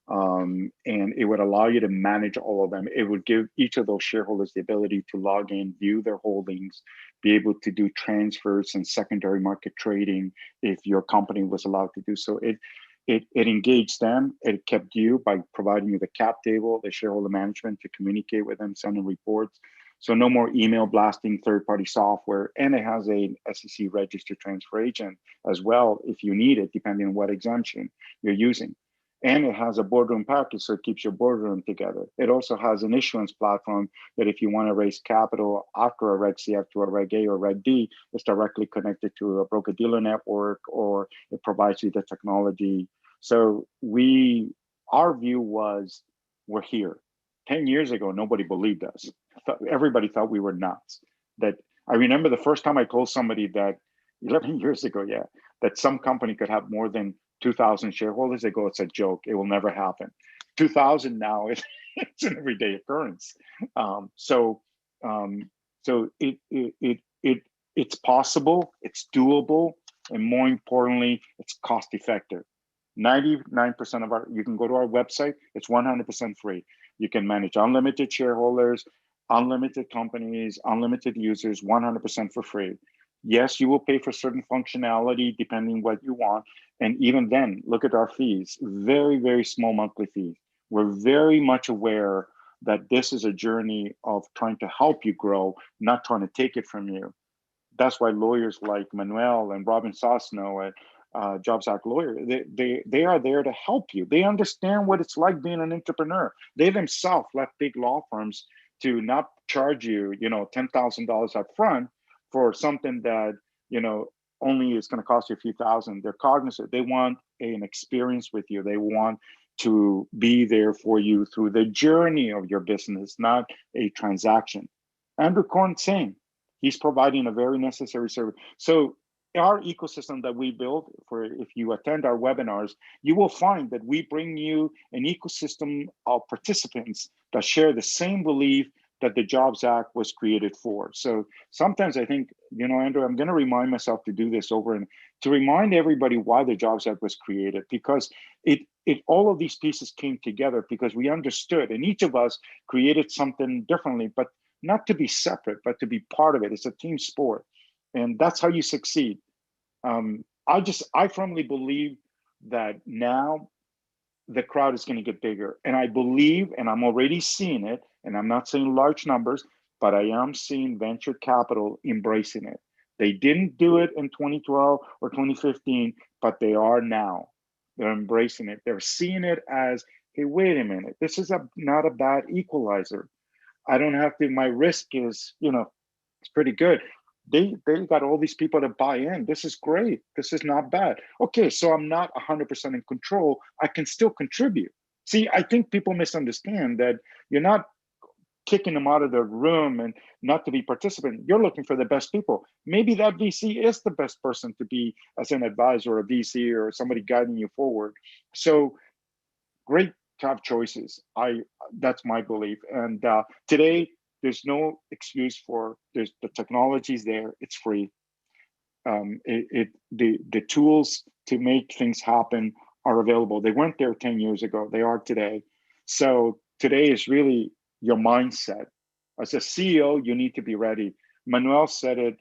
And it would allow you to manage all of them. It would give each of those shareholders the ability to log in, view their holdings, be able to do transfers and secondary market trading if your company was allowed to do so. It engaged them. It kept you by providing you the cap table, the shareholder management to communicate with them, sending reports. So no more email blasting third-party software. And it has a SEC registered transfer agent as well if you need it, depending on what exemption you're using. And it has a boardroom package, so it keeps your boardroom together. It also has an issuance platform that if you want to raise capital after a RegCF to a Reg A or Reg D, it's directly connected to a broker-dealer network, or it provides you the technology. So our view was, we're here. 10 years ago, nobody believed us. Everybody thought we were nuts. That I remember the first time I told somebody that 11 years ago, that some company could have more than 2,000 shareholders. They go, it's a joke. It will never happen. 2,000 now, it's an everyday occurrence. So it's possible, it's doable, and more importantly, it's cost effective. 99% of you can go to our website, it's 100% free. You can manage unlimited shareholders, unlimited companies, unlimited users, 100% for free. Yes, you will pay for certain functionality depending what you want. And even then, look at our fees, very, very small monthly fees. We're very much aware that this is a journey of trying to help you grow, not trying to take it from you. That's why lawyers like Manuel and Robin Sosno and Jobs Act lawyer, they are there to help you. They understand what it's like being an entrepreneur. They themselves left big law firms to not charge you, $10,000 up front for something that, only is going to cost you a few thousand. They're cognizant. They want an experience with you. They want to be there for you through the journey of your business, not a transaction. Andrew Korn, same. He's providing a very necessary service. So our ecosystem that we build, for if you attend our webinars, you will find that we bring you an ecosystem of participants that share the same belief that the Jobs Act was created for. So sometimes I think, Andrew, I'm going to remind myself to do this over and to remind everybody why the Jobs Act was created, because it all of these pieces came together because we understood, and each of us created something differently, but not to be separate, but to be part of it. It's a team sport, and that's how you succeed. I firmly believe that now the crowd is going to get bigger. And I believe, and I'm already seeing it, and I'm not saying large numbers, but I am seeing venture capital embracing it. They didn't do it in 2012 or 2015, but they are now. They're embracing it. They're seeing it as, hey, wait a minute, this is not a bad equalizer. I don't have to, my risk is, it's pretty good. They got all these people to buy in. This is great. This is not bad. Okay, so I'm not 100% in control. I can still contribute. See, I think people misunderstand that you're not kicking them out of the room and not to be participant. You're looking for the best people. Maybe that VC is the best person to be as an advisor or a VC or somebody guiding you forward. So great to have choices. That's my belief. And today, there's no excuse for, the technology's there, it's free. The tools to make things happen are available. They weren't there 10 years ago, they are today. So today is really your mindset. As a CEO, you need to be ready. Manuel said it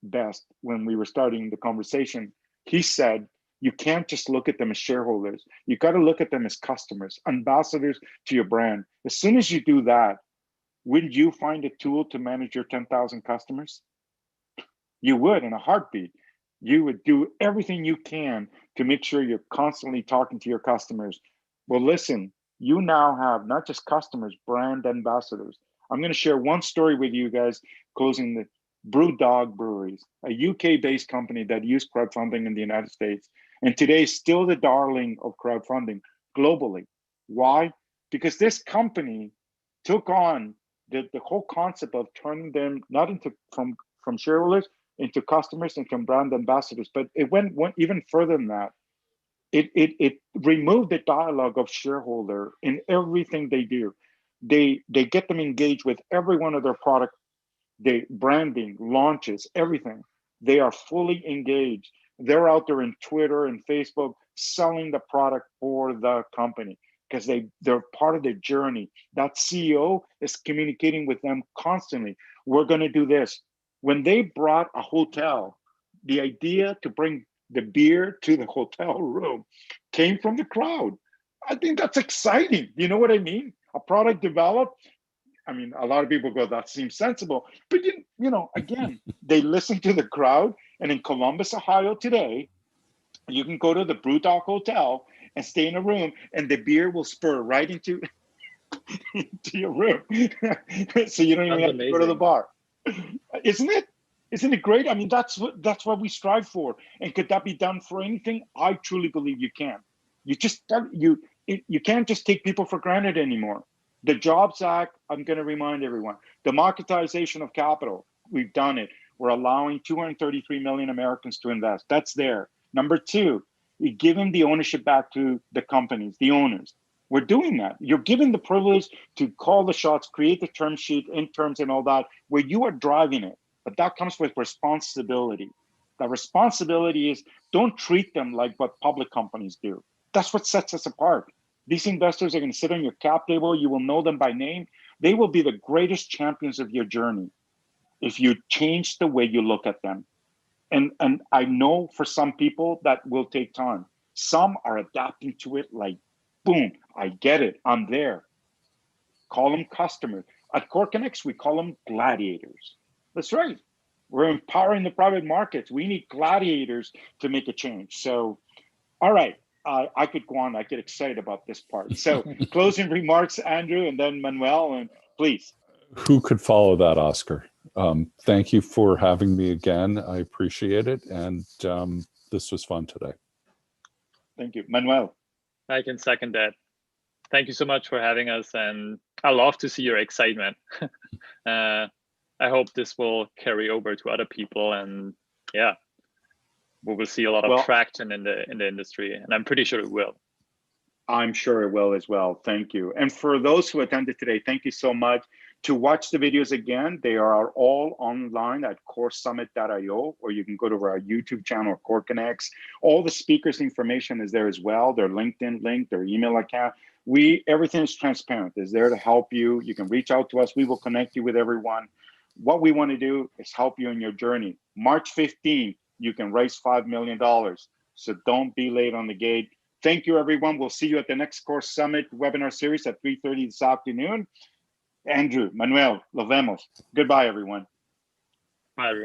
best when we were starting the conversation. He said, you can't just look at them as shareholders. You got to look at them as customers, ambassadors to your brand. As soon as you do that, wouldn't you find a tool to manage your 10,000 customers? You would, in a heartbeat. You would do everything you can to make sure you're constantly talking to your customers. Well, listen, you now have not just customers, brand ambassadors. I'm going to share one story with you guys, closing the Brewdog Breweries, a UK-based company that used crowdfunding in the United States, and today is still the darling of crowdfunding globally. Why? Because this company took on the whole concept of turning them not into from shareholders into customers and from brand ambassadors, but it went even further than that. It removed the dialogue of shareholder in everything they do. They get them engaged with every one of their product, the branding, launches, everything. They are fully engaged. They're out there in Twitter and Facebook selling the product for the company because they're part of the journey. That CEO is communicating with them constantly. We're going to do this. When they brought a hotel, the idea to bring the beer to the hotel room came from the crowd. I think that's exciting. You know what I mean? A product developed. I mean, a lot of people go, that seems sensible. But, you know, again, they listen to the crowd. And in Columbus, Ohio today, you can go to the Brewdog Hotel and stay in a room, and the beer will spur right into your room. So you don't even have to go to the bar. Isn't it? Isn't it great? I mean, that's what we strive for. And could that be done for anything? I truly believe you can. You can't just take people for granted anymore. The Jobs Act, I'm going to remind everyone, democratization of capital, we've done it. We're allowing 233 million Americans to invest. That's there. Number two, you give them the ownership back to the companies, the owners. We're doing that. You're given the privilege to call the shots, create the term sheet, in terms and all that, where you are driving it. But that comes with responsibility. The responsibility is don't treat them like what public companies do. That's what sets us apart. These investors are going to sit on your cap table. You will know them by name. They will be the greatest champions of your journey if you change the way you look at them. And I know for some people that will take time. Some are adapting to it like, boom, I get it. I'm there. Call them customers. At KoreConnect, we call them gladiators. That's right. We're empowering the private markets. We need gladiators to make a change. So, all right. I could go on. I get excited about this part. So closing remarks, Andrew, and then Manuel, and please. Who could follow that, Oscar? Thank you for having me again. I appreciate it. And this was fun today. Thank you. Manuel. I can second that. Thank you so much for having us. And I love to see your excitement. I hope this will carry over to other people. And yeah, we will see a lot of traction in the industry, and I'm pretty sure it will. I'm sure it will as well. Thank you. And for those who attended today, thank you so much. To watch the videos again, they are all online at KoreSummit.io, or you can go to our YouTube channel, KoreConnect. All the speakers' information is there as well. Their LinkedIn link, their email account. Everything is transparent. It's there to help you. You can reach out to us. We will connect you with everyone. What we want to do is help you in your journey. March 15th, you can raise $5 million. So don't be late on the gate. Thank you, everyone. We'll see you at the next KoreSummit webinar series at 3:30 this afternoon. Andrew, Manuel, lo vemos. Goodbye, everyone. Bye, everyone.